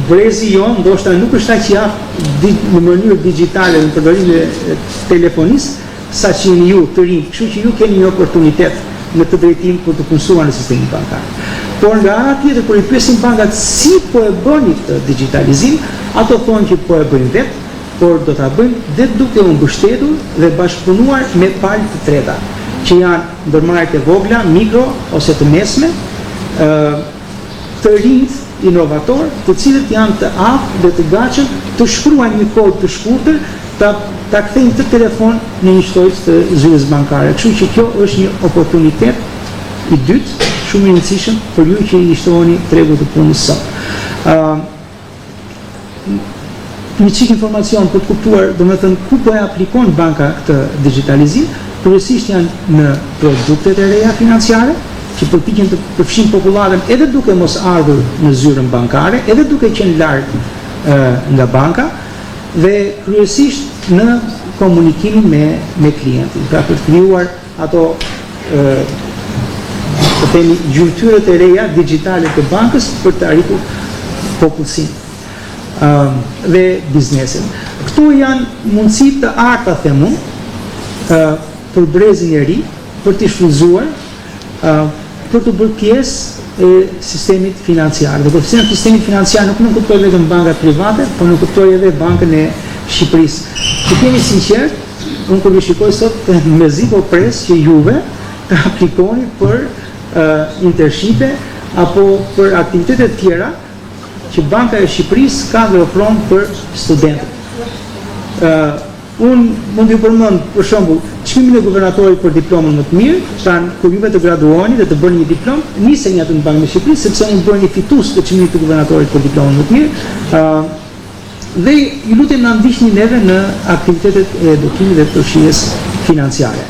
brezi jonë ndoshta nuk është aq që jap në mënyrë digjitale në përdorimin e telefonisë, sa që jeni ju të rinj, kështu që ju keni një oportunitet në të drejtim për të punësuar në sistemin bankar. Por nga ana tjetër, kur i pyesin bankat si po e bëni këtë digitalizim, ato thonë që po e bëjnë vetë, por do ta bëjnë vetë duke u mbështetur dhe bashkëpunuar me palë të treta, që janë ndërmarrjet e vogla, mikro ose të mesme, të rinj inovator, të cilët janë të aftë dhe të gatshëm të shkruajnë një kod të shkurtër, ta kthejnë të telefon në një shtojcë të zyrës bankare. Kështu që kjo është një oportunitet i dytë, shumë i rëndësishëm për ju që i shtoheni tregut të punës sot. Një çik informacion për të kuptuar, domethënë ku po e aplikon banka këtë digitalizim, kryesisht janë në produktet e reja financiare, që përpiqen të përfshin popullatën edhe duke mos ardhur në zyrën bankare, edhe duke qenë larg nga banka, dhe kryesisht në komunikimin me klientin, pra për të krijuar ato të themi gjymtyrët e reja digjitale të bankës për të arritur popullsinë dhe biznesin. Këtu janë mundësi të arta, them unë, për brezin e ri, për t'i shfrytzuar, për të bërë pjesë e sistemit financiar. Dhe për sistemit financiar nuk kuptoj vetëm bankat private, por nuk kuptoj edhe Bankën e Shqipërisë. Që kemi sinqert, unë kur i shikoj sot mezi po pres që juve të aplikoni për intershipe apo për aktivitetet tjera që Banka e Shqipërisë ka dhe ofron për studentët. Unë mund t'ju përmend për shembull çmimin e guvernatorit për diplomën më të mirë, pra kur juve të graduoni dhe të bëni një diplomë, niseni atë në Bankën e Shqipërisë sepse unë bëni fitues të çmimit të guvernatorit për diplomën më të mirë. Dhe ju lutem na ndiqni neve në aktivitetet e edukimit dhe përfshirjes financiare.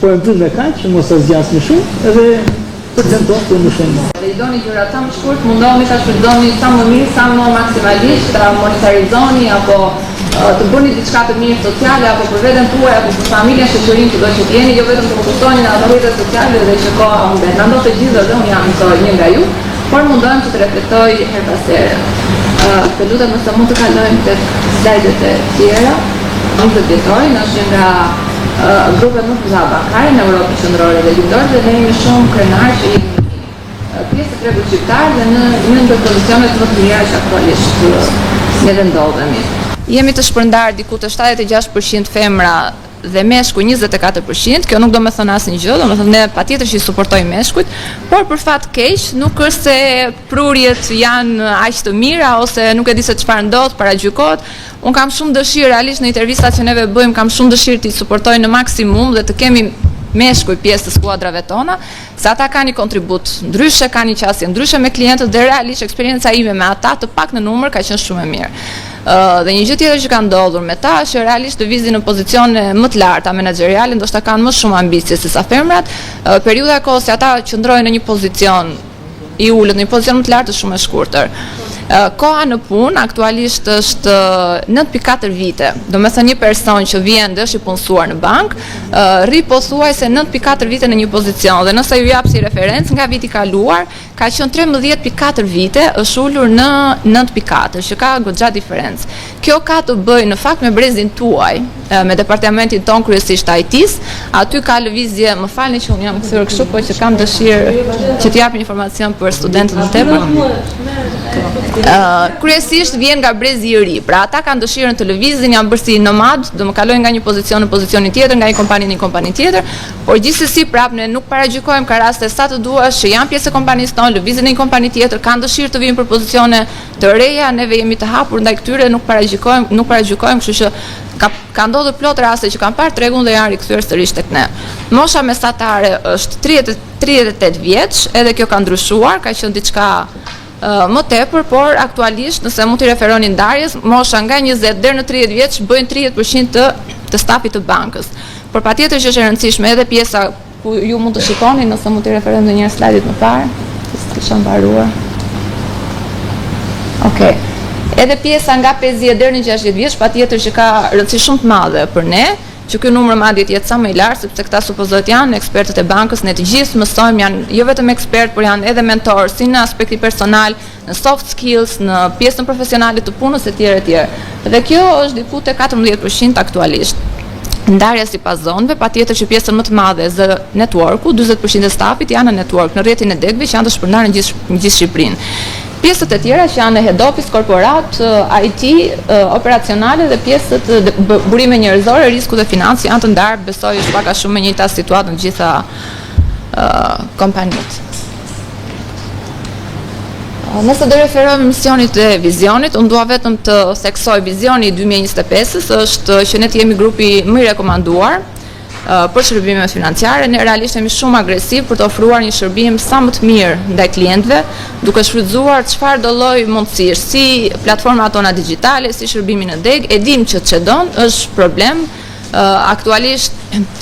Po e mbyll me kaq që mos ta zgjas më shumë edhe për të tentuar më shumë. Dhe i doni gjërat sa më shkurt, mundoheni ta shfrytëzoni sa më mirë, sa më maksimalisht, ta monitorizoni apo të bëni diçka të mirë sociale apo për veten tuaj apo për familjen, shoqërinë që do të jeni, jo vetëm të fokusoni në ato rrjete sociale dhe që koha humbet. Na ndodh të gjithë dhe unë jam një nga ju, por mundohem që të reflektoj her pas here. Të lutem nëse mund të kalojmë tek slajdet e tjera. Nuk vjetori, është nga grupet më të mëdha bankare në Europën Qendrore dhe Lindore dhe ne jemi shumë krenarë që jemi pjesë e tregut shqiptar dhe në një ndër pozicionet më të mira që aktualisht ne ndodhemi. Jemi të shpërndar diku të 76% femra dhe meshkuj 24%, kjo nuk do me thënë asnjë gjë, do me thënë ne patjetër që i suportojmë meshkujt, por për fat keq nuk është se prurjet janë aq të mira ose nuk e di se çfarë ndodh, paragjykohet. Un kam shumë dëshirë realisht në intervistat që neve bëjmë, kam shumë dëshirë të i suportoj në maksimum dhe të kemi meshkuj pjesë të skuadrave tona, se ata kanë një kontribut ndryshe, kanë një qasje ndryshe me klientët dhe realisht eksperienca ime me ata të pak në numër ka qenë shumë e mirë. Dhe një gjë tjetër që ka ndodhur me ta është realisht lëvizin në pozicione më të larta menaxheriale, ndoshta kanë më shumë ambicie se sa femrat. Periudha e kohës që ata qëndrojnë në një pozicion i ulët në një pozicion më të lartë shumë e shkurtër. Koha në punë aktualisht është 9.4 vite. Do me thënë një person që vjen dhe është i punësuar në bank, rri pothuajse 9.4 vite në një pozicion dhe nëse ju jap si referencë nga viti kaluar, ka qenë 13.4 vite, është ulur në 9.4, që ka goxha diferencë. Kjo ka të bëjë në fakt me brezin tuaj, me departamentin ton kryesisht IT-s, aty ka lëvizje, më falni që unë jam kthyer kështu, po që kam dëshirë që të jap informacion për studentët në tepër. Kryesisht vjen nga brezi i ri, pra ata kanë dëshirën të lëvizin, janë bërë si nomad, do më kalojnë nga një pozicion në pozicionin tjetër, nga një kompani në një kompani tjetër, por gjithsesi prap ne nuk paragjykojmë ka raste sa të duash që janë pjesë e kompanisë tonë, lëvizin në një kompani tjetër, kanë dëshirë të vinë për pozicione të reja, neve jemi të hapur ndaj këtyre, nuk paragjykojmë, kështu që ka ndodhur plot raste që kanë parë tregun dhe janë rikthyer sërish tek ne. Mosha mesatare është 38 vjeç, edhe kjo ka ndryshuar, ka qenë diçka më tepër, por aktualisht nëse mund t'i referoni ndarjes, mosha nga 20 deri në 30 vjeç bëjnë 30% të stafit të bankës. Por patjetër që është e rëndësishme edhe pjesa ku ju mund të shikoni, nëse mund t'i referoni ndonjëherë slajdit më parë, që kisha mbaruar. Okej. Edhe pjesa nga 50 deri në 60 vjeç patjetër që ka rëndësi shumë të madhe për ne, që ky numër madje të jetë sa më i lartë, sepse këta supozohet janë ekspertët e bankës, ne të gjithë mësojmë, janë jo vetëm ekspertë, por janë edhe mentorë, si në aspekti personal, në soft skills, në pjesën profesionale të punës etj. Dhe kjo është diku te 14% aktualisht. Ndarja sipas zonëve, patjetër që pjesën më të madhe e networku, 40% e stafit janë në network, në rrjetin e degëve që janë të shpërndarë në gjithë Shqipërinë. Pjesët e tjera që janë në head office, korporat, IT, operacionale dhe pjesët burime njerëzore, risku dhe financë janë të ndarë, besoj është pak a shumë me njëjta situatë në gjitha kompanitë. Nëse do referohemi misionit dhe vizionit, unë dua vetëm të theksoj vizioni i 2025-s është që ne të jemi grupi më i rekomanduar për shërbimet financiare. Ne realisht jemi shumë agresiv për të ofruar një shërbim sa më të mirë ndaj klientëve, duke shfrytzuar çfarë do lloj mundësish, si platformat tona digjitale, si shërbimi në deg. E dim që çedon është problem. Aktualisht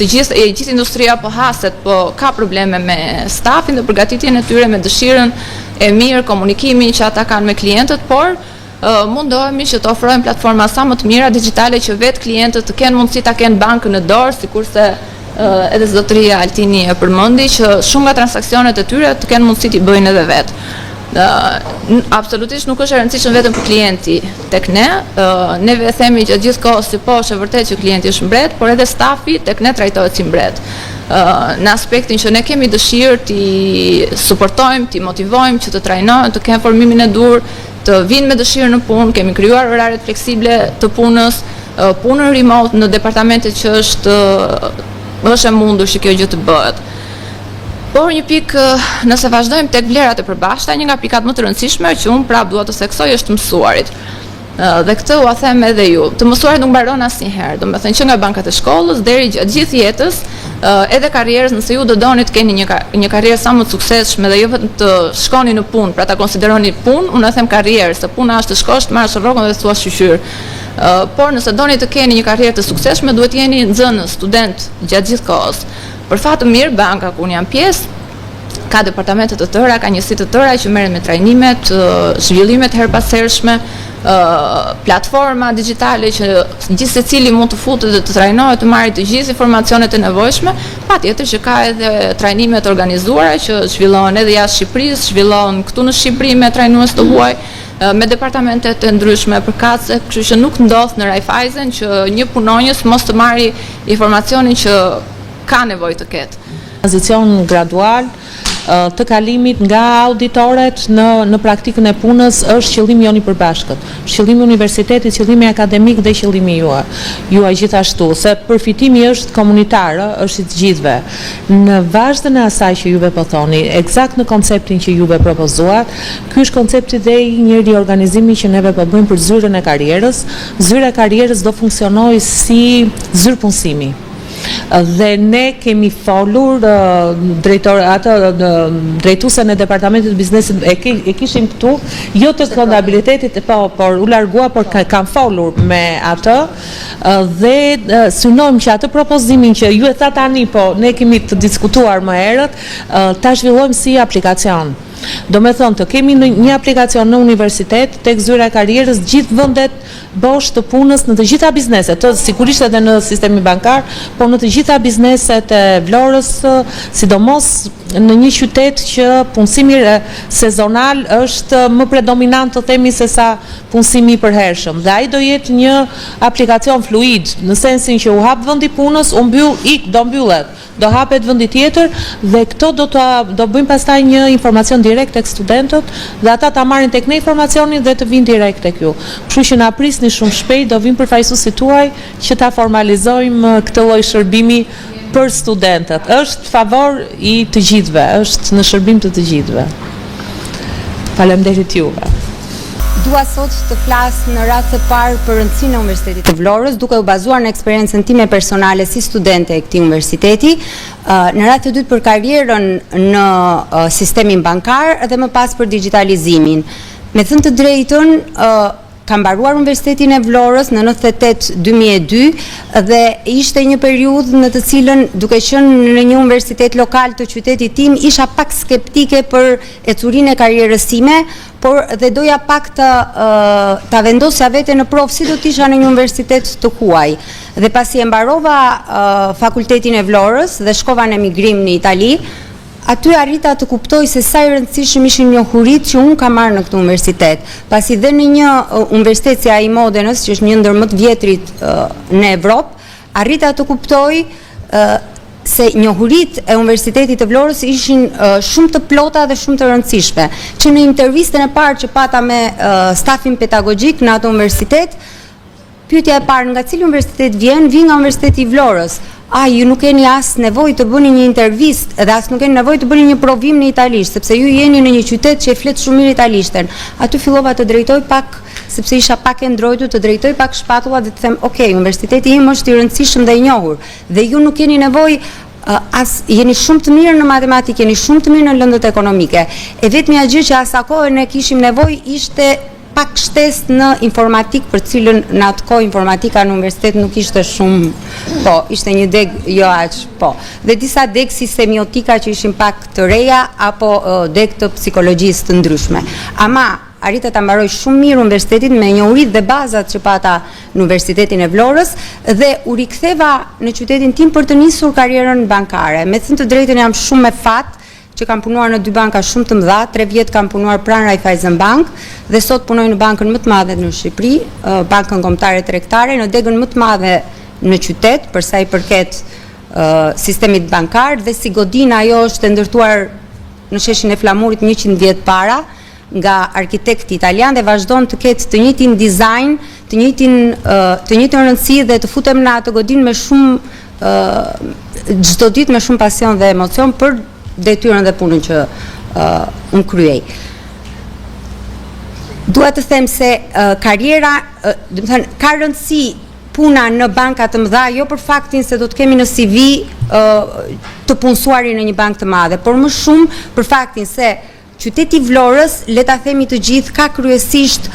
gjithë industria po haset, po ka probleme me stafin dhe përgatitjen e tyre, me dëshirën e mirë, komunikimin që ata kanë me klientët, por mundohemi që të ofrojmë platforma sa më të mira digjitale që vetë klientët të kenë mundësi ta kenë bankën në dorë, sikurse edhe zotëria Altini e përmendi që shumë nga transaksionet e tyre të kenë mundësi t'i bëjnë edhe vetë. Absolutisht nuk është e rëndësishme vetëm për klienti tek ne, neve themi që gjithkohës si po është e vërtetë që klienti është mbret, por edhe stafi tek ne trajtohet si mbret. Në aspektin që ne kemi dëshirë t'i suportojmë, t'i motivojmë që të trajnojnë, të kenë formimin e dur, të vinë me dëshirë në punë, kemi krijuar oraret fleksible të punës, punën remote në departamentet që është e mundur që kjo gjë të bëhet. Por një pikë, nëse vazhdojmë tek vlerat e përbashkëta, një nga pikat më të rëndësishme që unë prap dua të theksoj është mësuarit. Dhe këtë u them edhe ju. Të mësuarit nuk mbaron asnjëherë. Do të thënë që nga bankat e shkollës deri gjatë gjithë jetës, edhe karrierës, nëse ju do doni të keni një karrierë sa më të suksesshme dhe jo vetëm të shkoni në punë, pra ta konsideroni punë, unë e them karrierë, se puna është të shkosh, të marrësh rrogën dhe të thuash shqyr. Por nëse doni të keni një karrierë të suksesshme, duhet të jeni nxënës, student gjatë gjithë kohës. Për fat të mirë, banka ku unë jam pjesë, ka departamente të tëra, ka njësi të tëra që merren me trajnimet, zhvillimet herpashershme, platforma digjitale që gjithë secili mund të futet dhe të trajnohet, të marrë të gjithë informacionet e nevojshme, patjetër që ka edhe trajnime të organizuara që zhvillohen edhe jashtë Shqipërisë, zhvillohen këtu në Shqipëri me trajnues të huaj, me departamente të ndryshme përkatëse, kështu që nuk ndodh në Raiffeisen që një punonjës mos të marrë informacionin që ka nevojë të ketë. Tranzicion gradual të kalimit nga auditoret në praktikën e punës është qëllimi jon i përbashkët. Qëllimi i universitetit, qëllimi akademik dhe qëllimi juaj gjithashtu, se përfitimi është komunitar, është i të gjithëve. Në vazhdën e asaj që juve po thoni, eksakt në konceptin që juve propozuat, ky është koncepti dhe i një riorganizimi që neve po bëjmë për zyrën e karrierës. Zyra e karrierës do funksionojë si zyrë punësimi. Dhe ne kemi folur drejtuesen e departamentit të biznesit e kishim këtu, jo të kontabilitetit, por u largua, por kam folur me atë dhe synojmë që atë propozimin që ju e tha tani, po ne kemi të diskutuar më herët, ta zhvillojmë si aplikacion. Do me thonë të kemi një aplikacion në universitet, tek zyra e karrierës, gjithë vendet bosh të punës në të gjitha bizneset, sigurisht edhe në sistemi bankar, po në të gjitha bizneset e Vlorës, sidomos në një qytet që punësimi sezonal është më predominant të themi se sa punësimi i përhershëm. Dhe ai do jetë një aplikacion fluid, në sensin që u hap vendi punës, do mbyllet, do hapet vendi tjetër dhe këto do bëjmë pastaj një informacion direkt tek studentët dhe ata ta marrin tek ne informacionin dhe të vinë direkt tek ju. Kështu që na prisni shumë shpejt, do vinë përfaqësuesit tuaj që ta formalizojmë këtë lloj shërbimi për studentët. Është favor i të gjithëve, është në shërbim të gjithëve. Faleminderit juve. Dua sot të flas në rast të parë për rëndësinë e Universitetit të Vlorës, duke u bazuar në eksperiencën time personale si studente e këtij universiteti, në rast të dytë për karrierën në sistemin bankar dhe më pas për digitalizimin. Me thënë të drejtën, kam mbaruar Universitetin e Vlorës në 98-2002 dhe ishte një periudhë në të cilën, duke qenë në një universitet lokal të qytetit tim, isha pak skeptike për ecurinë e karrierës time, por dhe doja pak ta vendosja vete në provë si do të isha në një universitet të huaj. Dhe pasi e mbarova fakultetin e Vlorës dhe shkova në emigrim në Itali, aty arrita të kuptoj se sa i rëndësishëm ishin njohuritë që unë kam marrë në këtë universitet. Pasi dhe në një universitet si ai Modenës, që është një ndër më të vjetrit në Evropë, arrita të kuptoj se njohuritë e Universitetit të Vlorës ishin shumë të plota dhe shumë të rëndësishme. Që në intervistën e parë që pata me stafin pedagogjik në atë universitet, pyetja e parë, nga cili universitet vjen nga Universiteti i Vlorës. Ju nuk keni as nevojë të bëni një intervistë dhe as nuk keni nevojë të bëni një provim në italisht, sepse ju jeni në një qytet që e flet shumë mirë italishten. Aty fillova të drejtoj pak, sepse isha pak e ndrojtur, të drejtoj pak shpatulla dhe të them, universiteti im është i rëndësishëm dhe i njohur, dhe ju nuk keni nevojë jeni shumë të mirë në matematikë, jeni shumë të mirë në lëndët ekonomike. E vetmja gjë që as kohë ne kishim nevojë ishte pak shtesë në informatik, për cilën në atë kohë informatika në universitet nuk ishte shumë, ishte një deg jo aq, dhe disa deg si semiotika që ishin pak të reja, apo deg të psikologjisë të ndryshme. Ama arrita ta mbaroj shumë mirë universitetin me njohuritë dhe bazat që pata në Universitetin e Vlorës dhe u riktheva në qytetin tim për të nisur karrierën bankare. Me thënë të drejtën jam shumë me fat që kam punuar në 2 banka shumë të mëdha, 3 vjet kam punuar pranë Raiffeisen Bank dhe sot punoj në bankën më të madhe në Shqipëri, Bankën Kombëtare Tregtare, në degën më të madhe në qytet, për sa i përket sistemit bankar, dhe si godina ajo është ndërtuar në sheshin e Flamurit 100 vjet para nga arkitekt italian dhe vazhdon të ketë të njëjtin dizajn, të njëjtin rëndësi dhe të futem në atë godinë me shumë çdo ditë me shumë pasion dhe emocion për detyrën dhe punën që unë kryej. Dua të them se karriera, ka rëndësi puna në banka të mëdha, jo për faktin se do të kemi në CV të punësuarin në një bankë të madhe, por më shumë për faktin se qyteti Vlorës, le ta themi të gjithë, ka kryesisht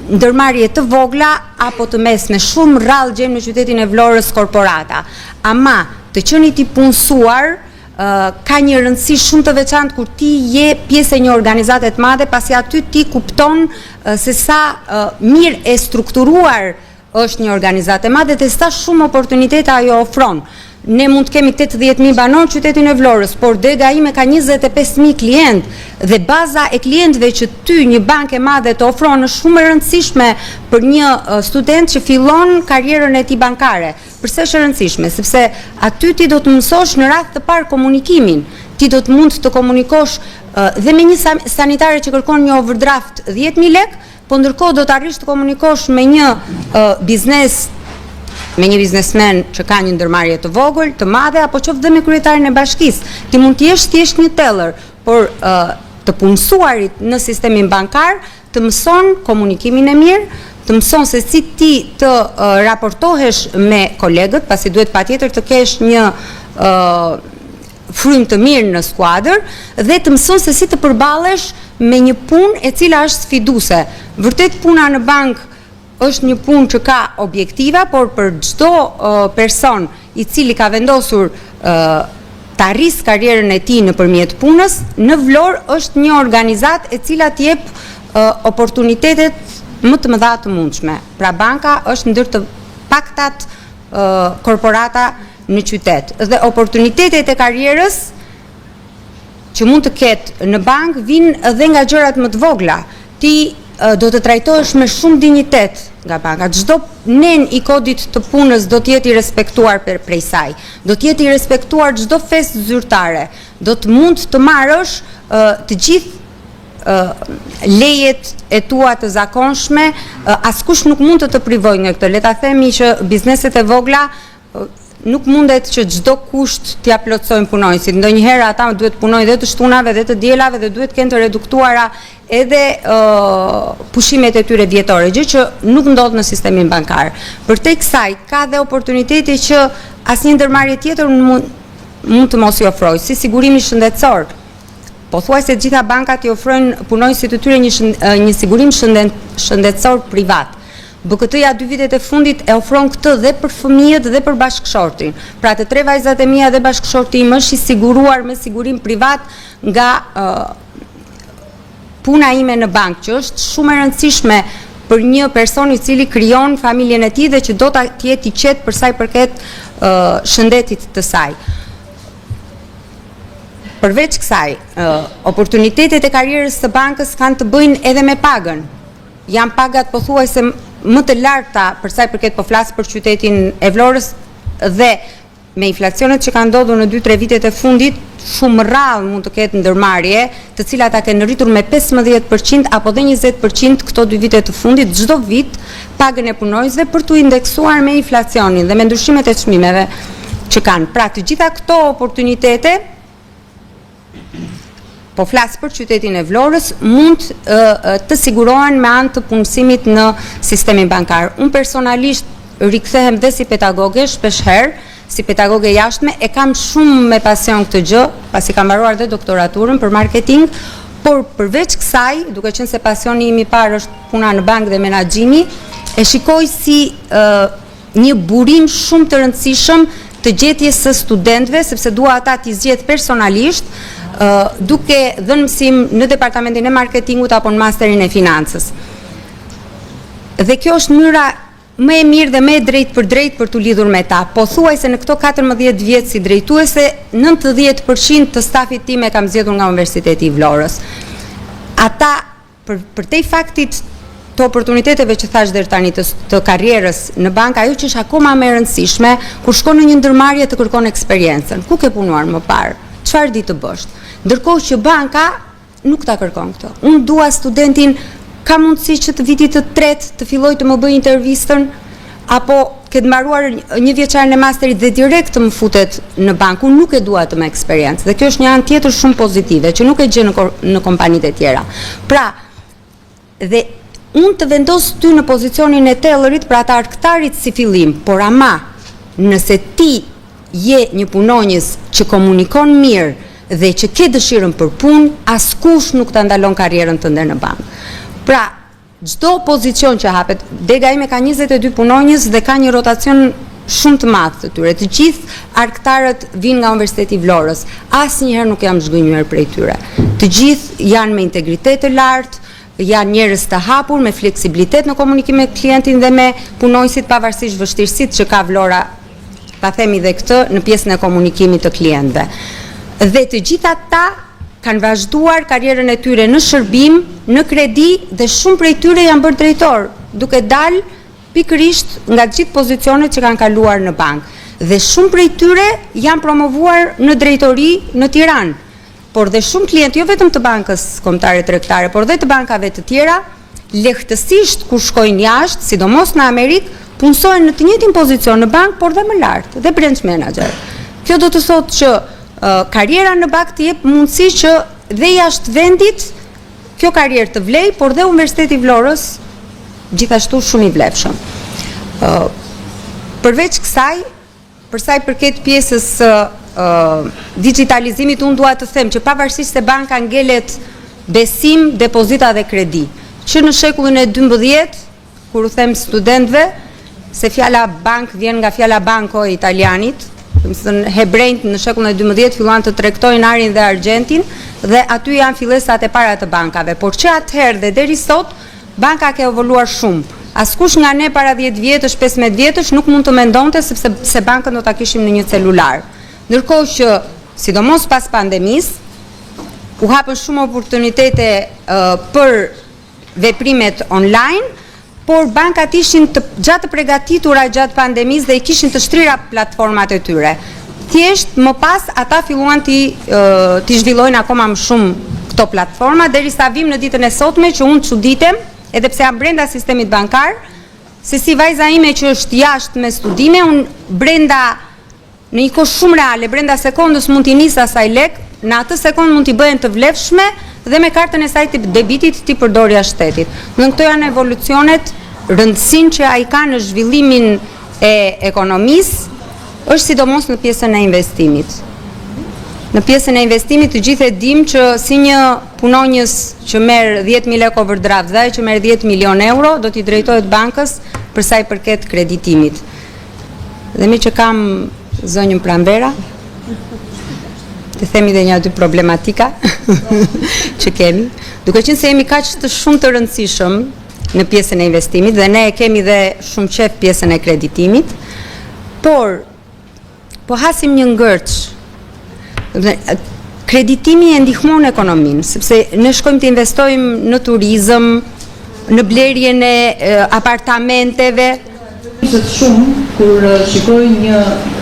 ndërmarrje të vogla apo të mesme, shumë rrallë gjem në qytetin e Vlorës korporata. Ama të qenit i punësuar ka një rëndësi shumë të veçantë kur ti je pjesë e një organizate të madhe, pasi aty ti kupton se sa mirë e strukturuar është një organizate e madhe dhe sa shumë oportunitete ajo ofron. Ne mund të kemi 80.000 banor në qytetin e Vlorës, por dega ime ka 25.000 klient dhe baza e klientëve që ty një bankë e madhe të ofron është shumë e rëndësishme për një student që fillon karrierën e tij bankare. Përse është e rëndësishme? Sepse aty ti do të mësosh në radhë të parë komunikimin. Ti do të mund të komunikosh dhe me një sanitare që kërkon një overdraft 10.000 lek, po ndërkohë do të arrish të komunikosh me një biznesmen që ka një ndërmarrje të vogël, të madhe, apo qoftë dhe me kryetarin e bashkisë. Ti mund të jesh thjesht një teller, por të punësuarit në sistemin bankar të mëson komunikimin e mirë, të mëson se si ti të raportohesh me kolegët, pasi duhet patjetër të kesh një frym të mirë në skuadër, dhe të mëson se si të përballesh me një punë e cila është sfiduese. Vërtet puna në bankë është një punë që ka objektiva, por për çdo person i cili ka vendosur të arrisë karrierën e tij nëpërmjet punës, në Vlorë është një organizatë e cila t'jep oportunitetet më të mëdha të mundshme. Pra banka është ndër të paktat korporata në qytet. Dhe oportunitetet e karrierës që mund të ketë në bankë vinë edhe nga gjërat më të vogla. Ti do të trajtohesh me shumë dinjitet nga banka. Çdo nen i kodit të punës do të jetë i respektuar prej saj. Do të jetë i respektuar çdo festë zyrtare. Do të mund të marrësh të gjithë lejet e tua të zakonshme, askush nuk mund të privojë nga këtë. Le ta themi që bizneset e vogla nuk mundet që çdo kusht t'ia plotsojnë punonjësit. Ndonjëherë ata duhet punojnë dhe të shtunave dhe të dielave dhe duhet kenë të reduktuara edhe pushimet e tyre vjetore, gjë që nuk ndodh në sistemin bankar. Përtej kësaj ka dhe oportuniteti që asnjë ndërmarrje tjetër mund të mos i ofrojë, si sigurimi shëndetësor. Pothuajse të gjitha bankat i ofrojnë punonjësit të tyre një sigurim shëndetësor privat. BKT-ja 2 vitet e fundit e ofron këtë dhe për fëmijët dhe për bashkëshortin. Pra të 3 vajzat e mia dhe bashkëshorti im është i siguruar me sigurim privat nga puna ime në bankë, që është shumë e rëndësishme për një person i cili krijon familjen e tij dhe që do të jetë i qetë për sa i përket shëndetit të saj. Përveç kësaj, oportunitetet e karrierës së bankës kanë të bëjnë edhe me pagën. Janë pagat pothuajse më të larta për sa i përket, po flas për qytetin e Vlorës, dhe me inflacionet që kanë ndodhur në 2-3 vitet e fundit, shumë rrallë mund të ketë ndërmarrje, të cilat a kenë rritur me 15% apo dhe 20% këto 2 vitet të fundit, çdo vit pagën e punonjësve për t'u indeksuar me inflacionin dhe me ndryshimet e çmimeve që kanë. Pra të gjitha këto oportunitete, po flas për qytetin e Vlorës, mund të sigurohen me anë të punësimit në sistemin bankar. Unë personalisht rikthehem dhe si pedagoge, shpeshherë, si pedagoge jashtme, e kam shumë me pasion këtë gjë, pasi kam mbaruar dhe doktoraturën për marketing, por përveç kësaj, duke qenë se pasioni im i parë është puna në bankë dhe menaxhimi, e shikoj si një burim shumë të rëndësishëm të gjetjes së studentëve, sepse dua ata t'i zgjedh personalisht, duke dhënë mësim në departamentin e marketingut apo në masterin e financës. Dhe kjo është mënyra më e mirë dhe më e drejtë për t'u lidhur me ta. Pothuajse në këto 14 vjet si drejtuese, 90% të stafit tim e kam zgjedhur nga Universiteti i Vlorës. Ata përtej faktit të oportuniteteve që thash deri tani të karrierës në bankë, ajo që është akoma më e rëndësishme, kur shkon në një ndërmarrje të kërkon eksperiencën. Ku ke punuar më parë? Çfarë di të bësh? Ndërkohë që banka nuk ta kërkon këtë. Unë dua studentin ka mundësi që të vitit të tretë të filloj të më bëj intervistën, apo këtë mbaruar një vjeçarin e masterit dhe direkt të më futet në bankë. Unë nuk e dua të më eksperiencë. Dhe kjo është një anë tjetër shumë pozitive, që nuk e gjen në kompanitë e tjera. Pra, dhe unë të vendos ty në pozicionin e tellerit për ata arktarit si fillim, por ama nëse ti je një punonjës që komunikon mirë dhe që ke dëshirën për punë, askush nuk ta ndalon karrierën tënde në bankë. Pra, çdo pozicion që hapet, dega ime ka 22 punonjës dhe ka një rotacion shumë të madh të tyre. Të gjithë arktarët vinë nga Universiteti i Vlorës. Asnjëherë nuk jam zhgënjur prej tyre. Të gjithë janë me integritet të lartë, janë njerëz të hapur, me fleksibilitet në komunikim me klientin dhe me punonjësit, pavarësisht vështirësitë që ka Vlora, ta themi dhe këtë, në pjesën e komunikimit të klientëve. Dhe të gjitha ata kanë vazhduar karrierën e tyre në shërbim, në kredi, dhe shumë prej tyre janë bërë drejtor, duke dalë pikërisht nga të gjithë pozicionet që kanë kaluar në bankë. Dhe shumë prej tyre janë promovuar në drejtori në Tiranë. Por dhe shumë klientë, jo vetëm të bankës kombëtare tregtare, por dhe të bankave të tjera, lehtësisht kur shkojnë jashtë, sidomos në Amerikë, punësojnë në të njëjtin pozicion në bankë, por dhe më lartë, dhe branch manager. Kjo do të thotë që karriera në bankë të jep mundësi që dhe jashtë vendit kjo karrierë të vlej, por dhe Universiteti i Vlorës gjithashtu shumë i vlefshëm. Përveç kësaj, për sa i përket pjesës digitalizimit, unë dua të them që pavarësisht se banka ngelet besim, depozita dhe kredi, që në shekullin e 12, kur u them studentëve, se fjala bank vjen nga fjala banco e italianit, hebrejt në shekullin e 12 filluan të tregtojnë arin dhe argjentin dhe aty janë fillesat e para të bankave, por që atëherë dhe deri sot banka ka evoluar shumë. Askush nga ne para 10 vjetësh, 15 vjetësh nuk mund të mendonte se bankën do ta kishim në një celular. Ndërkohë që sidomos pas pandemisë u hapën shumë oportunitete për veprimet online, por bankat ishin gjatë përgatitura gjatë pandemisë dhe i kishin të shtrira platformat e tyre. Thjesht më pas ata filluan ti zhvillojnë akoma më shumë këto platforma derisa vim në ditën e sotme që unë çuditem, edhe pse jam brenda sistemit bankar, se si vajza ime që është jashtë me studime, unë brenda në një kohë shumë reale, brenda sekondës mund t'i nis asaj lek, në atë sekondë mund t'i bëhen të vlefshme dhe me kartën e saj të debitit t'i përdorja shtetit. Në këto janë evolucionet, rëndësinë që ai ka në zhvillimin e ekonomisë, është sidomos në pjesën e investimit. Në pjesën e investimit të gjithë e dim që si një punonjës që merr 10.000 lekë overdraft dhe ai që merr 10 milion euro do t'i drejtohet bankës për sa i përket kreditimit. Dhe mi që kam zonjën pranvera, të themi dhe një dy problematika që kemi, duke qenë se jemi kaq të shumë të rëndësishëm në pjesën e investimit dhe ne kemi dhe shumë qef pjesën e kreditimit, por po hasim një ngërç. Kreditimi e ndihmon ekonominë, sepse ne shkojmë të investojmë në turizëm, në blerjen e apartamenteve. Shumë kur shikoj një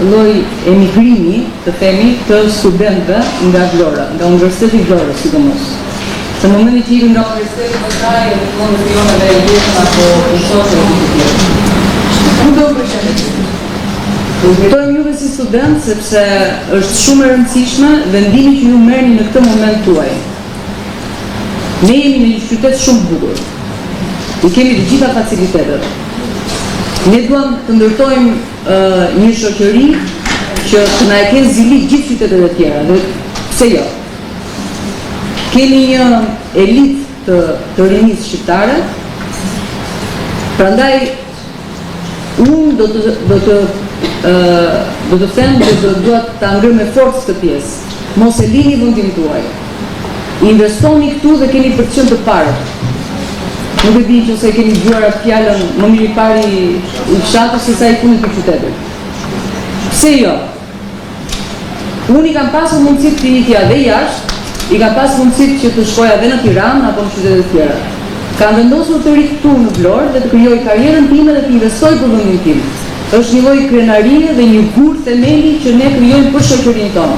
lloj emigrimi, të themi, të studentëve nga Vlora, nga Universiteti i Vlorës sidomos. Se në momentin që ikën nga Universiteti Vlorë, mund të fillon edhe jetën apo kushtohet të tjerë. Ku do përshëndesim? Kujtojmë juve si student sepse është shumë e rëndësishme vendimi që ju merrni në këtë moment tuaj. Ne jemi në një qytet shumë bukur. Ne kemi të gjitha facilitetet. Ne duam të ndërtojmë një shoqëri që të na e kenë zilit gjithë qytetet e tjera, dhe pse jo? Kemi një elitë të rinisë shqiptare, prandaj unë do të them që do të ngrë me forcë këtë pjesë. Mos e lini vendin tuaj. Investoni këtu dhe keni për të qenë të parët. Nuk e di që se keni dëgjuar atë fjalën më mirë i pari i fshatës se sa i fundit të qytetit. Pse jo? Unë i kam pasur mundësit të ikja dhe jashtë, i kam pasur mundësit që të shkoja dhe në Tiranë apo në qytete të tjera. Kam vendosur të ri këtu në Vlorë dhe të krijoj karrierën time dhe të investoj për vendin tim. Është një lloj krenarie dhe një gur themeli që ne krijojmë për shoqërinë tonë.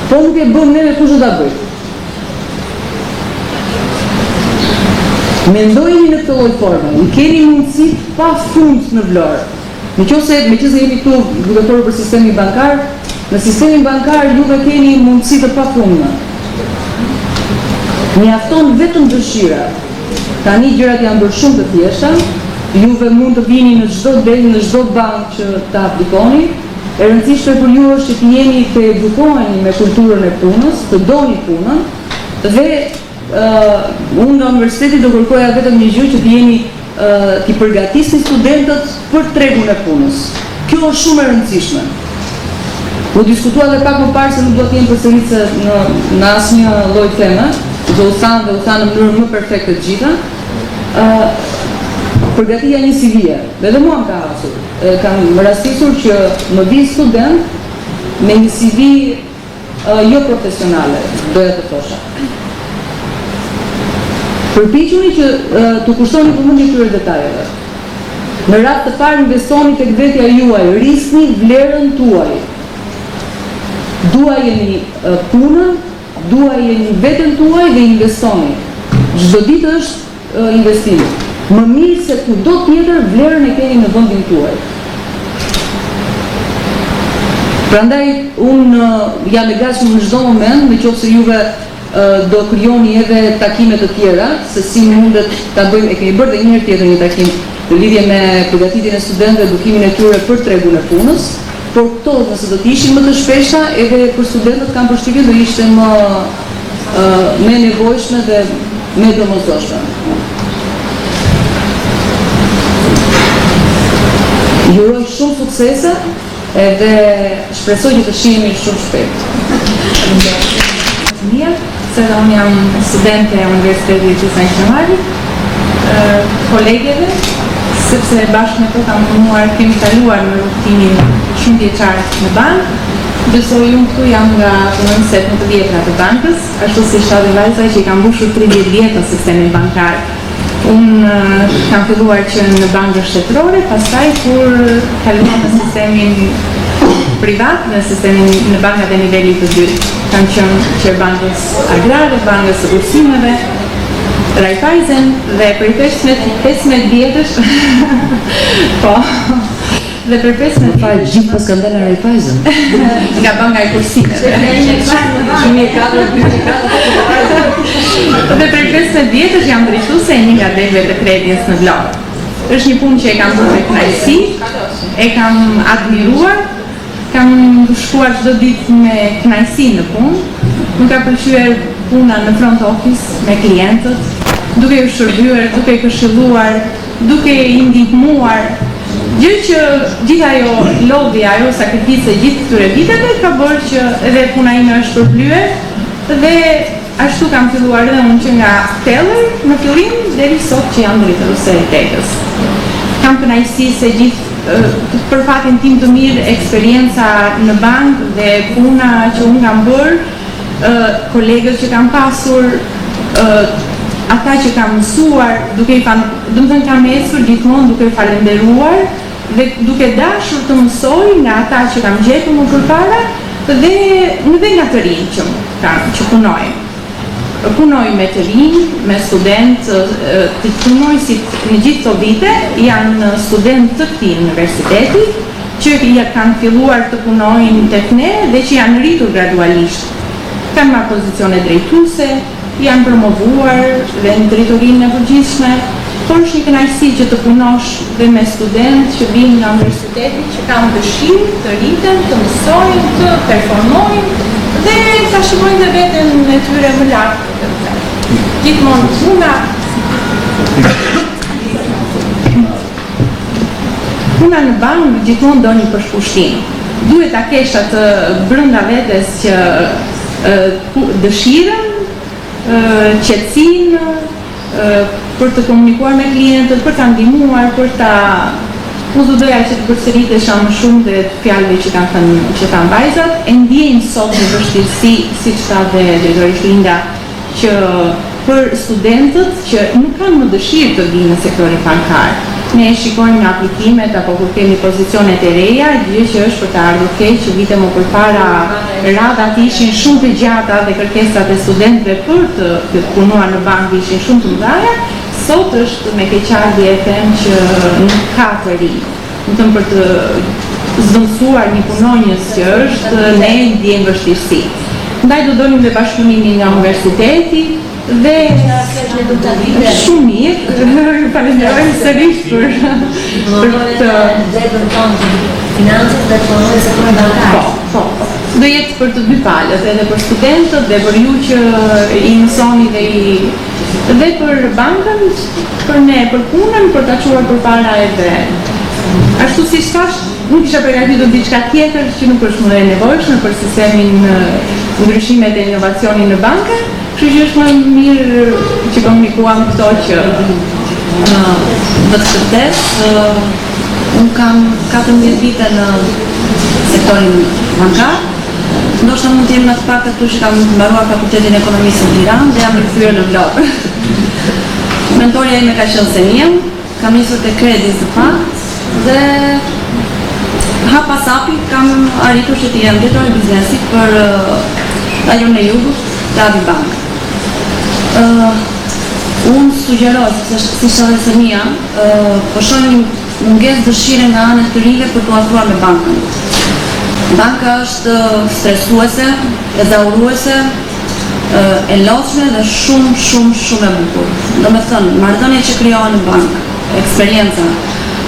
Po nuk e bëm ne, kush do ta bëj? Mendojeni në këtë lloj forme, i keni mundësi pa fund në Vlorë. Meqense jemi këtu duketorë për sistemin bankar, në sistemin bankar juve keni mundësi të pafundme. Mjafton vetëm dëshira. Tani gjërat janë bërë shumë të thjeshta, juve mund të vini në çdo del, në çdo bankë që ta aplikoni. E rëndësishme për ju është që të jeni të edukoheni me kulturën e punës, të doni punën dhe unë nga universiteti do kërkoja vetëm një gjë që të jeni t'i përgatisni studentët për tregun e punës. Kjo është shumë e rëndësishme. U diskutua dhe pak më parë se nuk do t'jenë përsëritse në asnjë lloj teme, do u thanë në mënyrë më perfekte të gjitha. Përgatitja një CV-e, dhe mua më ka hasur. Kam rastisur që më vi student me një CV jo profesionale, doja të thosha. Përpiquni që të kushtoni vëmendje këtyre detajeve. Në radhë të parë investoni tek vetja juaj, rrisni vlerën tuaj. Duajeni punën, duajeni veten tuaj dhe investoni. Çdo ditë është investim. Më mirë se kudo tjetër vlerën e keni në vendin tuaj. Prandaj unë jam e gatshëm në çdo moment, nëse juve do krijoni edhe takime të tjera, se si mundet ta bëjmë, e kemi bërë dhe një herë tjetër një takim në lidhje me përgatitjen e studentëve, edukimin e tyre për tregun e punës, por këto nëse do të ishin më të shpeshta, edhe për studentët kam përshtypjen do ishte më nevojshme dhe më domosdoshme. Ju uroj shumë suksese edhe shpresoj që të shihemi shumë shpejt. Mirë, se dhe unë jam studente e Universitetit të San Qëmarit, kolegeve, sepse bashkë me to kemi kaluar në rrugtimin shumë vjeçar në bankë. Besoj unë këtu jam nga punonësit më të vjetra të bankës, ashtu si Shtati Vajza që i kam mbushur 30 vjet në sistemin bankar. Unë kam filluar që në bankën shtetërore, pastaj kur kaluam në sistemin privat, në sistemin në bankat e nivelit të dytë. Kam qenë që bankës agrare, bankës së kursimeve, Raiffeisen dhe për 15 vjetësh po dhe për 15 vjetësh Gjithë pas ka ndala Raiffeisen nga banka e kursimeve dhe për 15 vjetësh jam drejtuese e një nga degëve të kreditës në Vlorë. Është një punë që e kam bërë me kënaqësi, e kam admiruar, kam shkuar çdo ditë me kënaqësi në punë. Më ka pëlqyer puna në front office me klientët, duke u shërbyer, duke këshilluar, duke i ndihmuar. Gjë që gjithë ajo lodhi, ajo sakrificë gjithë këtyre viteve ka bërë që edhe puna ime është përblyer dhe ashtu kam filluar edhe unë që nga teller në fillim deri sot që jam drejtuese e tekës. Kam kënaqësi se gjithë për fatin tim të mirë eksperjenca në bankë dhe puna që unë kam bërë, kolegët që kam pasur, ata që kam mësuar, domethënë kam ecur gjithmonë duke falenderuar dhe duke dashur të mësoj nga ata që kam gjetur më përpara dhe nga të rinj që punoj. Punoj me të rinj, me studentë, të punojësit në gjithë këto vite janë studentë të këtij universiteti që kanë filluar të punojnë tek ne dhe që janë rritur gradualisht. Kanë marrë pozicione drejtuese, janë promovuar dhe në drejtorinë e përgjithshme, por është një kënaqësi që të punosh dhe me studentë që vinë nga universiteti që kanë dëshirë të rriten, të mësojnë, të performojnë dhe ta shikojnë dhe veten e tyre më lart. Gjithmonë puna në bankë gjithmonë do një përshpushtim. Duhet ta kesh atë brenda vetes që dëshirën, qetësinë për të komunikuar me klientët, për ta ndihmuar, për ta unë do doja që të përsëritesha më shumë dhe të fjalëve që kanë vajzat, e ndjejmë sot në vështirësi, siç tha dhe drejtori Linda, që për studentët që nuk kanë më dëshirë të vinë në sektorin bankar. Ne shikojmë në aplikimet apo kur kemi pozicionet e reja, gjë që është për të ardhur keq që vite më përpara radhat ishin shumë të gjata dhe kërkesat e studentëve për të punuar në bankë ishin shumë të mëdha. Sot është me keqardhje e them që nuk ka të ri. Për të zvendësuar një punonjës që është, ne ndjejmë vështirësi. Ndaj do donim dhe bashkëpunimin nga universiteti dhe shumë mirë, falenderojmë sërish për të financës dhe punojnë sektorin bankar. Po. Do jetë për të dy palët, edhe për studentët dhe për ju që i mësoni dhe për bankën, për ne, për punën, për ta çuar përpara edhe. Ashtu si thash, nuk isha përgatitur diçka tjetër që nuk është më e nevojshme për sistemin ndryshimet e inovacionit në banka, kështu që është më mirë që komunikuam këto që do të shpërtes. Unë kam 14 vite në sektorin bankar. Ndoshta mund të jem në të pak këtu që kam mbaruar fakultetin e ekonomisë në Tiranë dhe jam rikthyer në Vlorë. Mentorja ime ka qenë Senia, kam nisur te Credis së fakt dhe hap pas hapi kam arritur që të jem drejtori i biznesit për rajonin e Jugut të Avi Bank. Unë sugjeroj, si thashë Senia, po shoh një mungesë dëshire nga anët të rinjve për të afruar me bankën. Banka është stresuese, ezauruese, e lodhshme dhe shumë e bukur. Domethënë, marrëdhëniet që krijohen në bankë, eksperjenca,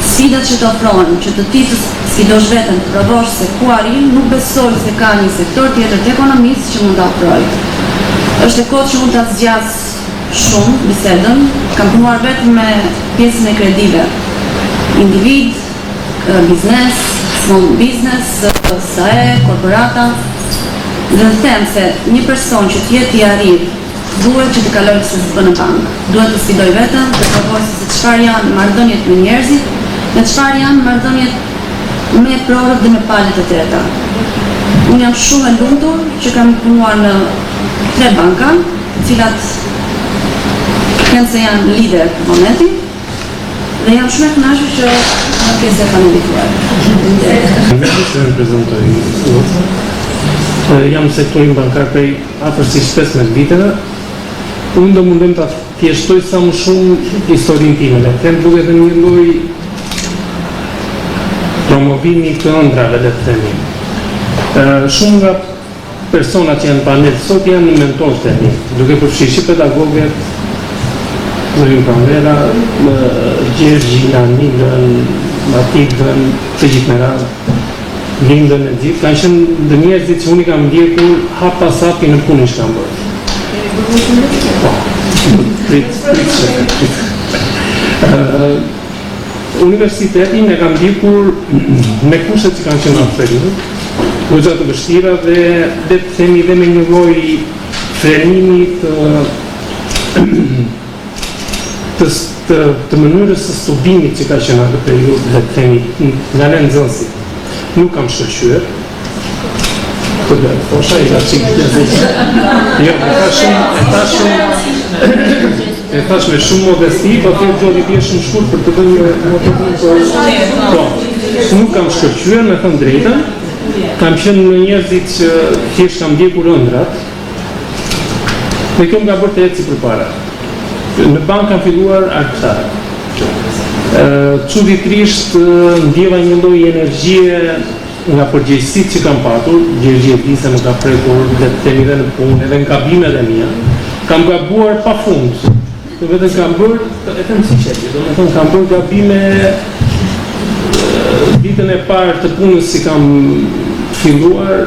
sfidat që të ofrohen, që të ti të sfidosh veten, të provosh se ku arrin, nuk besoj se ka një sektor tjetër të ekonomisë që mund ta ofrojë. Është e kohë që mund ta zgjas shumë bisedën, kam punuar vetëm me pjesën e kredive, individ, biznes, small business, SAE, korporata, dhe them se një person që t'jetë i arrit duhet që të kalojë SSB në bank, duhet të sfidoj vetëm, të provojë se çfarë janë marrëdhëniet me njerëzit, dhe çfarë janë marrëdhëniet me prorët dhe me palët e treta. Unë jam shumë e lumtur që kam punuar në 3 banka, të cilat kanë se janë lider në momentin, dhe jam shumë e kënaqur që në pjesë e pandemikuar. Jam sektorin bankar prej afërsisht 15 viteve. Unë do mundem ta thjeshtoj sa më shumë historinë time. Le të them duke edhe një lloj promovimi të ëndrave, le të themi. Shumë nga personat që janë panel sot janë mentorë të mi, duke përfshirë pedagogët, Zorin Pranvera, Gjergjina, Nilën, Matikën, të gjithë me radhë, Lindën e gjithë, kanë qenë dhe njerëzit që unë i kam ndjekur hap pas hapi në punë që kam bërë. Universitetin e kam ndjekur me kushtet që kanë qenë atë periudhë, goxha të vështira dhe të themi dhe me një lloj frenimi të mënyrës së studimit që ka qenë atë periudhë, dhe të themi nga në nxënësit. Nuk kam shkëlqyer. Po dhe, posha i ka qikë të zeshë. Jo, e thash me shumë modesti, po të gjori bje shumë shkurt për të dhe një po, nuk kam shkëlqyer, me thënë drejtën, kam qenë në njerëzit që thjesht kam ndjekur ëndrat, dhe kjo nga bërë të jetë si për para. Në bank kam filluar arktar. Çuditërisht ndjeva një lloj energjie nga përgjegjësitë që kam patur, Gjergji disa më ka prekur dhe të themi dhe në punë, edhe në kabinet e mia. Kam gabuar pafund. Dhe vetëm kam bërë, e them sinqerisht, domethënë kam bërë gabime ditën e parë të punës si kam filluar,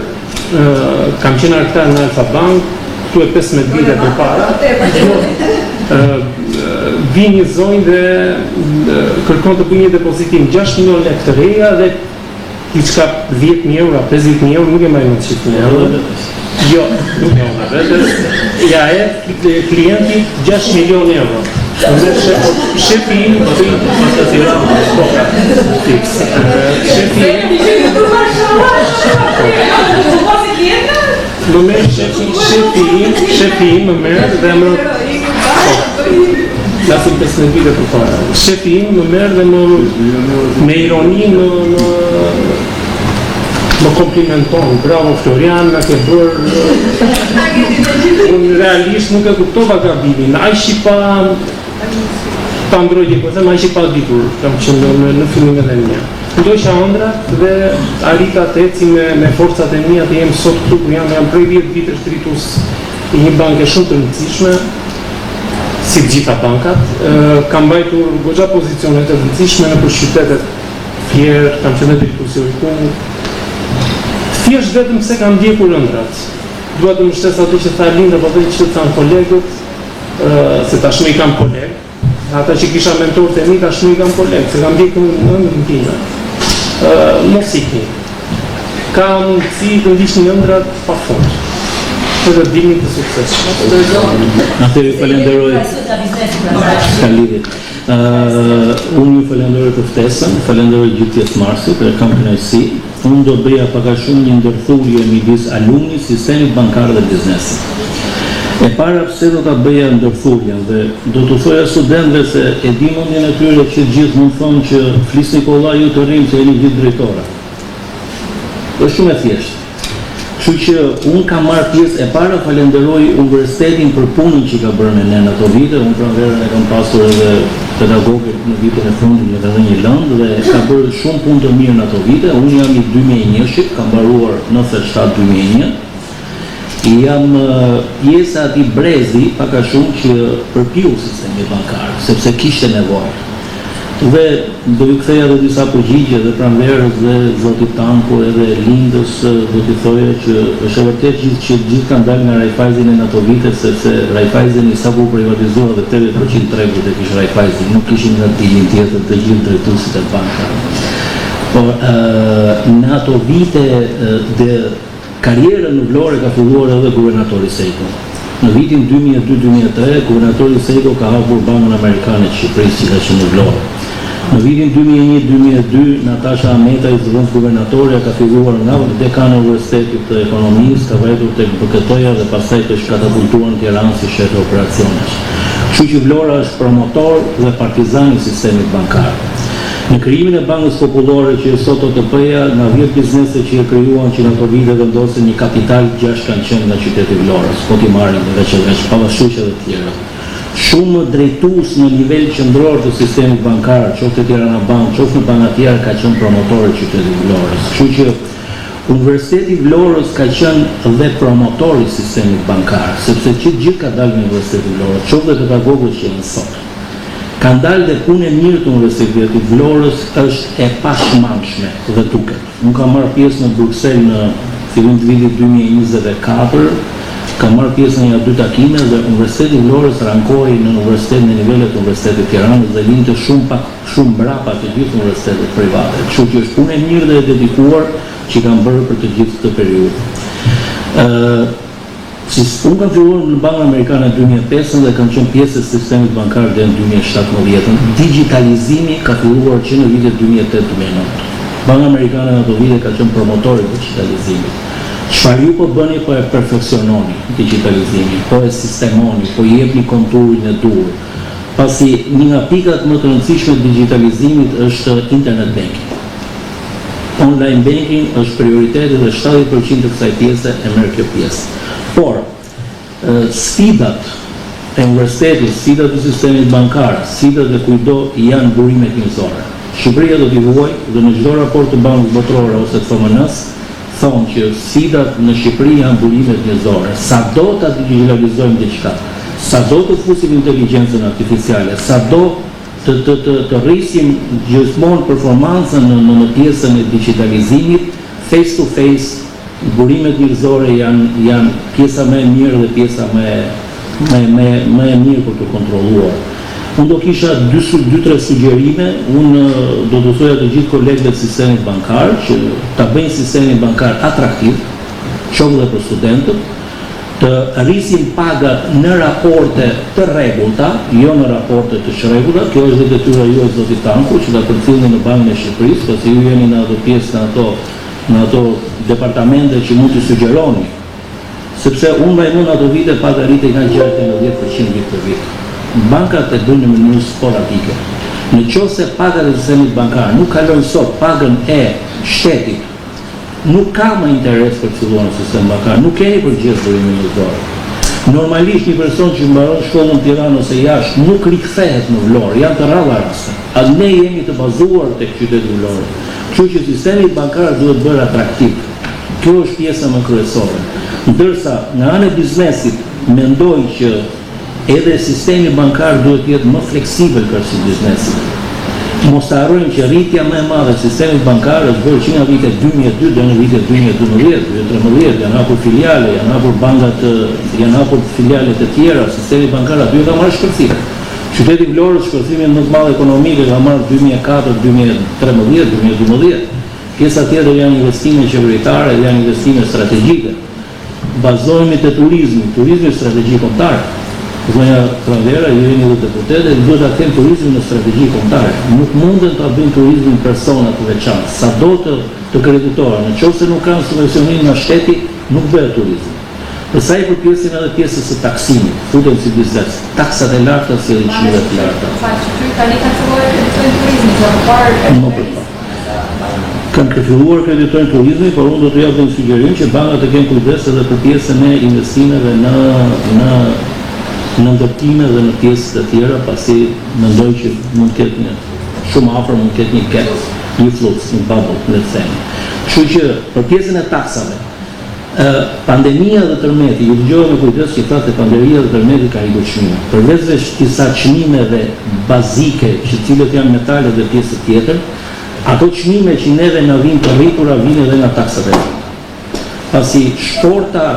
kam qenë arktar në Alfa Bank, tu e 15 vite përpara. Vi një zonjë dhe kërkon të bëj një depozitim 6 milion lekë të reja dhe diçka 10.000 euro, 50.000 euro, nuk e marrë në 100.000 euro. Jo, nuk e ona vetës. Ja e klienti 6 milion euro. Shefi im të më merë shefi im më merë dhe më lasim 15 vite për para. Shefi im më merë dhe me ironi më komplimenton. Bravo Florian, nga ke bërë... Unë realisht nuk e kuptova gabimin. A ishi pa ndrojtje, po them, a ishi pa ditur, kam qenë në fillim edhe mia. Ndojsha ëndrat dhe arrita të eci me forcat e mia të jem sot këtu ku jam prej 10 vitesh drejtues i një banke shumë të rëndësishme, si të gjitha bankat. Kam mbajtur goxha pozicione të rëndësishme në për qytetet tjerë, kam qenë drejtues i Orikum. Thjesht vetëm se kam ndjekur ëndrat. Dua të mbështes atë që tha Linda, po dhe që të thanë kolegët, se tashmë i kam kolegë. Ata që kisha mentor të mi, tashmë i kam kolegë, se kam ndjekur në ëndrën time. Mos ikni. Ka mundësi të ndiqni ëndrat pa fund. Për të dini të sukses. Atëri falenderoj. Ka lidhje. Unë ju falenderoj për ftesën, falenderoj gjithë pjesëmarrësit, për kam kënaqësi. Unë do bëja pak a shumë një ndërthurje midis alumnit, sistemit bankar dhe biznesit. E para pse do ta bëja ndërthurjen dhe do të thoja studentëve se e di mendjen e tyre që gjithë mund thonë që flisni kolla ju të rrim se jeni gjithë drejtora. Është shumë e thjeshtë. Kështu që unë kam marrë pjesë, e para falenderoj universitetin për punën që ka bërë me ne në ato vite. Unë pranverën e kam pasur edhe pedagogët në vitin e fundit me edhe një lëndë dhe ka bërë shumë punë të mirë në ato vite. Unë jam i 2001-shit, kam mbaruar 97-2001. Jam pjesa ati brezi pak a shumë që përpiu sistemi bankar, sepse kishte nevojë. Dhe do ju ktheja edhe disa përgjigje dhe pranverës dhe zotit Tanko edhe Lindës, do t'i thoja që është e vërtet që gjithë kanë dalë nga Raiffeisen në ato vite, sepse Raiffeisen i sapo privatizuar dhe 80% tregut e kishte Raiffeisen, nuk kishin në tilin tjetër të gjithë drejtuesit e bankave. Por në ato vite karrierën në Vlorë ka filluar edhe guvernatori Sejko. Në vitin 2002-2003, guvernatori Sejko ka hapur Bankën Amerikane të Shqipërisë që ka qenë në Vlorë. Në vitin 2001-2002, Natasha Ameta, i zëvendës guvernatoria, ka filluar nga dekani i Universitetit të Ekonomisë, ka vajtur tek BKT-ja dhe pastaj të shkatapultuar në Tiranë si shef i operacionesh. Kështu që Vlora është promotor dhe partizan i sistemit bankar. Në krijimin e Bankës Popullore që sot OTP-ja, nga 10 biznese që e krijuan që në ato vite vendosen një kapital 6 kanë qenë nga qyteti i Vlorës, po ti marrin veç pavarësisht edhe të tjera. Shumë drejtues në nivel qendror të sistemit bankar, qoftë Tirana Bank, qoftë në banka tjera, ka qenë promotor i qytetit të Vlorës. Kështu që Universiteti i Vlorës ka qenë dhe promotor i sistemit bankar, sepse gjithë ka dalë në Universitetin e Vlorës, qoftë pedagogët që janë sot. Kanë dalë dhe punë e mirë të Universitetit të Vlorës është e pashmangshme dhe duket. Unë kam marrë pjesë në Bruxelles në fillim të vitit 2024, kam marrë pjesë në 2 takime dhe Universiteti i Vlorës rankohej në universitet në nivellet të Universitetit të Tiranës dhe linte shumë mbrapa të gjithë universitetet private. Kështu që është punë e mirë dhe e dedikuar që kanë bërë për të gjithë këtë periudhë. Unë kam filluar në Bankën Amerikane në 2005 dhe kam qenë pjesë e sistemit bankar deri në 2017. Digitalizimi ka filluar që në vitet 2008-2009. Banka Amerikane në ato vite ka qenë promotori i digitalizimit. Çfarë ju po bëni, po e perfeksiononi digitalizimin, po e sistemoni, po jepni konturin e duhur. Pasi një nga pikat më të rëndësishme të digitalizimit është internet banking. Online banking është prioriteti dhe 70% të kësaj pjese e merr kjo pjesë. Por, sfidat e universitetit, sfidat e sistemit bankar, sfidat e kujdo janë burimet njerëzore. Shqipëria do t'i vuajë dhe në çdo raport të Bankës Botërore ose të FMN-s thonë që sfidat në Shqipëri janë burimet njerëzore. Sado ta digitalizojmë diçka, sado të fusim inteligjencën artificiale, sado të rrisim gjithmonë performancën në pjesën e digitalizimit, face to face, burimet njerëzore janë pjesa më e mirë dhe pjesa më e mirë për të kontrolluar. Unë do kisha 2-3 sugjerime, unë do të thoja të gjithë kolegëve të sistemit bankar që ta bëjnë sistemin bankar atraktiv, qoftë dhe për studentët, të rrisin pagat në raporte të rregullta, jo në raporte të çrregullta. Kjo është detyra juaj zoti Tanku që ta përcjellni në Bankën e Shqipërisë, pasi ju jeni në ato pjesë në ato departamente që mund të sugjeroni, sepse unë mbajmën ato vite paga rritej nga 6-10% vit për vit. Bankat e bëjnë në mënyrë sporadike. Në qoftë se pagat e sistemit bankar nuk kalojnë sot pagën e shtetit, nuk ka më interes për të filluar në sistem bankar, nuk keni përgjegjësi burimin njerëzor. Normalisht një person që mbaron shkollën në Tiranë ose jashtë nuk rikthehet në Vlorë, janë të rralla raste. A ne jemi të bazuar tek qyteti i Vlorës. Kështu që sistemi bankar duhet bërë atraktiv. Kjo është pjesa më kryesore. Ndërsa nga ana e biznesit mendoj që edhe sistemi bankar duhet të jetë më fleksibël kërsi biznesit. Mos të harrojmë që rritja më e madhe e sistemit bankar është bërë që nga vitet 2002 deri në vitet 2012-2013, janë hapur filiale, janë hapur bankat, janë hapur filiale të tjera, sistemi bankar aty ka marrë shpërthim. Qyteti i Vlorës shpërthimin më të madh ekonomik ka marrë 2004, 2013, 2012. Pjesa tjetër janë investime qeveritare, janë investime strategjike. Bazohemi te turizmi strategjik kombëtar. Zonja Pranvera, ju jeni dhe deputete, duhet ta kemë turizmin në strategji kombëtare. Nuk munden ta bëjnë turizmin persona të veçantë. Sado të kreditoren, nëse nuk kanë subvencionim nga shteti, nuk bëhet turizëm. Për sa i përket edhe pjesës së taksimit, futen si biznes, taksat e larta si edhe çmimet e larta. Kanë përfilluar kreditojnë turizmi, por unë do të jap një sugjerim që bankat të kenë kujdes edhe për pjesën e investimeve në ndërtime dhe në pjesë të tjera, pasi mendoj që mund të ketë shumë afër mund të ketë një gap, një flux, një bubble, le të themi. Kështu që për pjesën e taksave, pandemia dhe tërmeti, ju dëgjova me kujdes që thotë pandemia dhe tërmeti ka rikur çmime. Përveç disa çmimeve bazike, që cilët janë metale dhe pjesë tjetër, ato çmime që neve na vinë të rritura vinë edhe nga taksat e tjera. Pasi shporta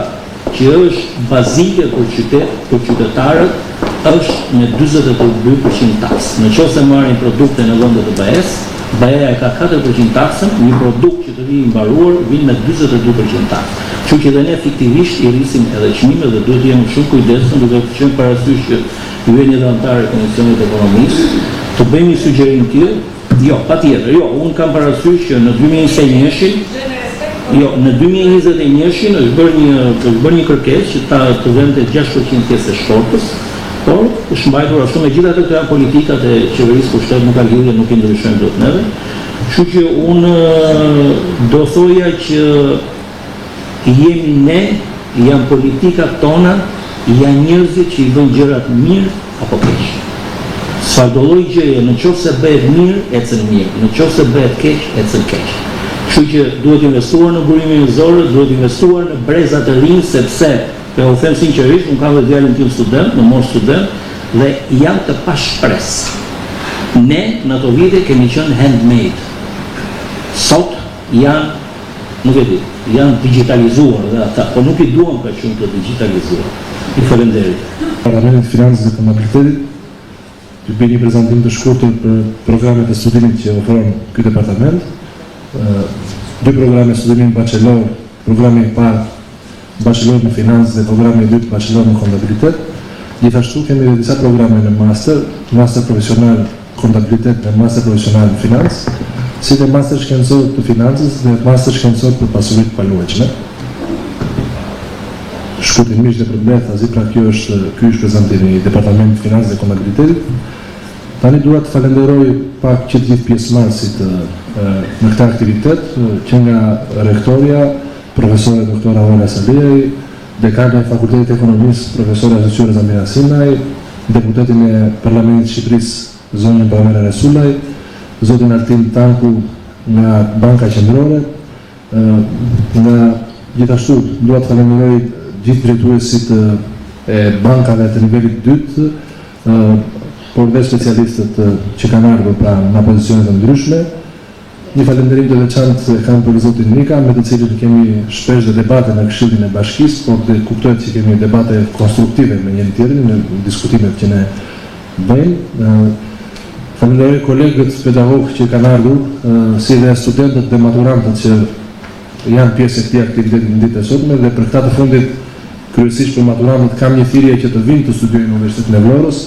që është bazike për qytetarët është me 42% taksë. Në qoftë se marrin produkte në vende të BE-s, BE-ja ka 4% taksën, një produkt që të vijë i mbaruar vjen me 42% taksë. Kështu që dhe ne fiktivisht i rrisim edhe çmimet dhe duhet të jemi shumë kujdesshëm duke qenë parasysh që ju jeni edhe antarë e Komisionit Ekonomisë, të bëjmë një sugjerim tillë. Jo, patjetër, jo, unë kam parasysh që në 2021-shin, në 2021-shin është bërë një kërkesë që të vende 6% pjesë e shtortës, por është mbajtur ashtu megjithatë këto janë politikat e qeverisë pushtet, nuk ka lidhje, nuk i ndryshojmë dot neve. Kështu që unë do thoja që jemi ne, janë politikat tona, janë njerëzit që i bën gjërat mirë apo keq. Çfarëdo lloj gjëje, në qoftë se bëhet mirë, ecën mirë, në qoftë se bëhet keq, ecën keq. Kështu që duhet investuar në burimin njerëzor, duhet investuar në breza të rinj, sepse u them sinqerisht, unë kam dhe djalin tim student, në moshë student, dhe janë të pashpresë. Ne në ato vite kemi qenë handmade. Sot janë, nuk e di, janë digitalizuar dhe ata, po nuk i duan ka shumë të digitalizuar. I falenderit. Parlamentit Financës dhe Kontabilitetit të bëj një prezantim të shkurtër për programet e studimit që ofron ky departament. Dy programe studimit bachelor, programi i parë bachelor në financë dhe programi i dytë bachelor në kontabilitet. Gjithashtu kemi edhe disa programe në master profesional kontabilitet dhe master profesional në financë, si dhe master shkencor të financës dhe master shkencor për pasurit paluajqme. Shkurtimisht dhe përmbledh, pra ky është prezantimi i Departamentit Financës dhe Kontabilitetit. Tani dua të falenderoj pak që të gjithë pjesëmarrësit në këtë aktivitet, që nga rektoria, profesore doktora Ola Saliaj, dekana e Fakultetit Ekonomisë, profesore Zëqyre Zamira Sinaj, deputetin e Parlamentit Shqipërisë, zonën Pamela Resulaj, zotin Altin Tanku nga Banka Qendrore, nga gjithashtu dua të falenderoj gjithë drejtuesit e bankave të nivelit 2, por dhe specialistët që kanë ardhur pra në pozicione të ndryshme. Një falenderim të veçantë kam për zotin Nika, me të cilin kemi shpesh dhe debate në Këshillin e Bashkisë, por dhe kuptohet që kemi debate konstruktive me njëri tjetrin në diskutimet që ne bëjmë. Falenderoj kolegët pedagogë që kanë ardhur, si dhe studentët dhe maturantët që janë pjesë e këtij aktiviteti në ditën e sotme, dhe për këtë të fundit kryesisht për maturantët kam një thirrje që të vinë të studiojnë në Universitetin e Vlorës,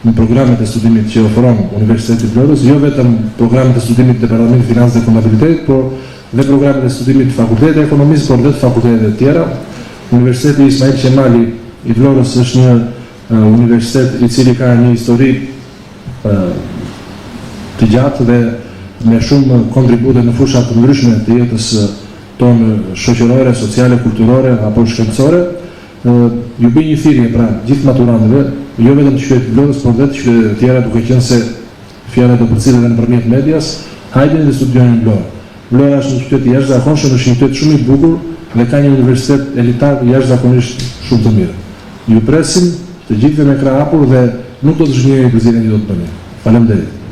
në programet e studimit që ofron Universiteti i Vlorës, jo vetëm programet e studimit të Departamentit Financës dhe Kontabilitetit, por dhe programet e studimit të Fakultetit e Ekonomisë, por dhe të fakultetet e tjera. Universiteti Ismail Qemali i Vlorës është një universitet i cili ka një histori të gjatë dhe me shumë kontribute në fusha të ndryshme të jetës tonë shoqërore, sociale, kulturore apo shkencore. Ju bëj një thirrje pra gjithë maturantëve, jo vetëm të qytetit Vlorës, por dhe të qytetet tjera, duke qenë se fjalët do përcillen edhe nëpërmjet medias, hajdeni dhe studioni në Vlorë. Vlora është një qytet i jashtëzakonshëm, është një qytet shumë i bukur dhe ka një universitet elitar jashtëzakonisht shumë të mirë. Ju presim të gjithëve me krah hapur dhe nuk do të zhgjenjeni gëzimin që do të bëni. Faleminderit.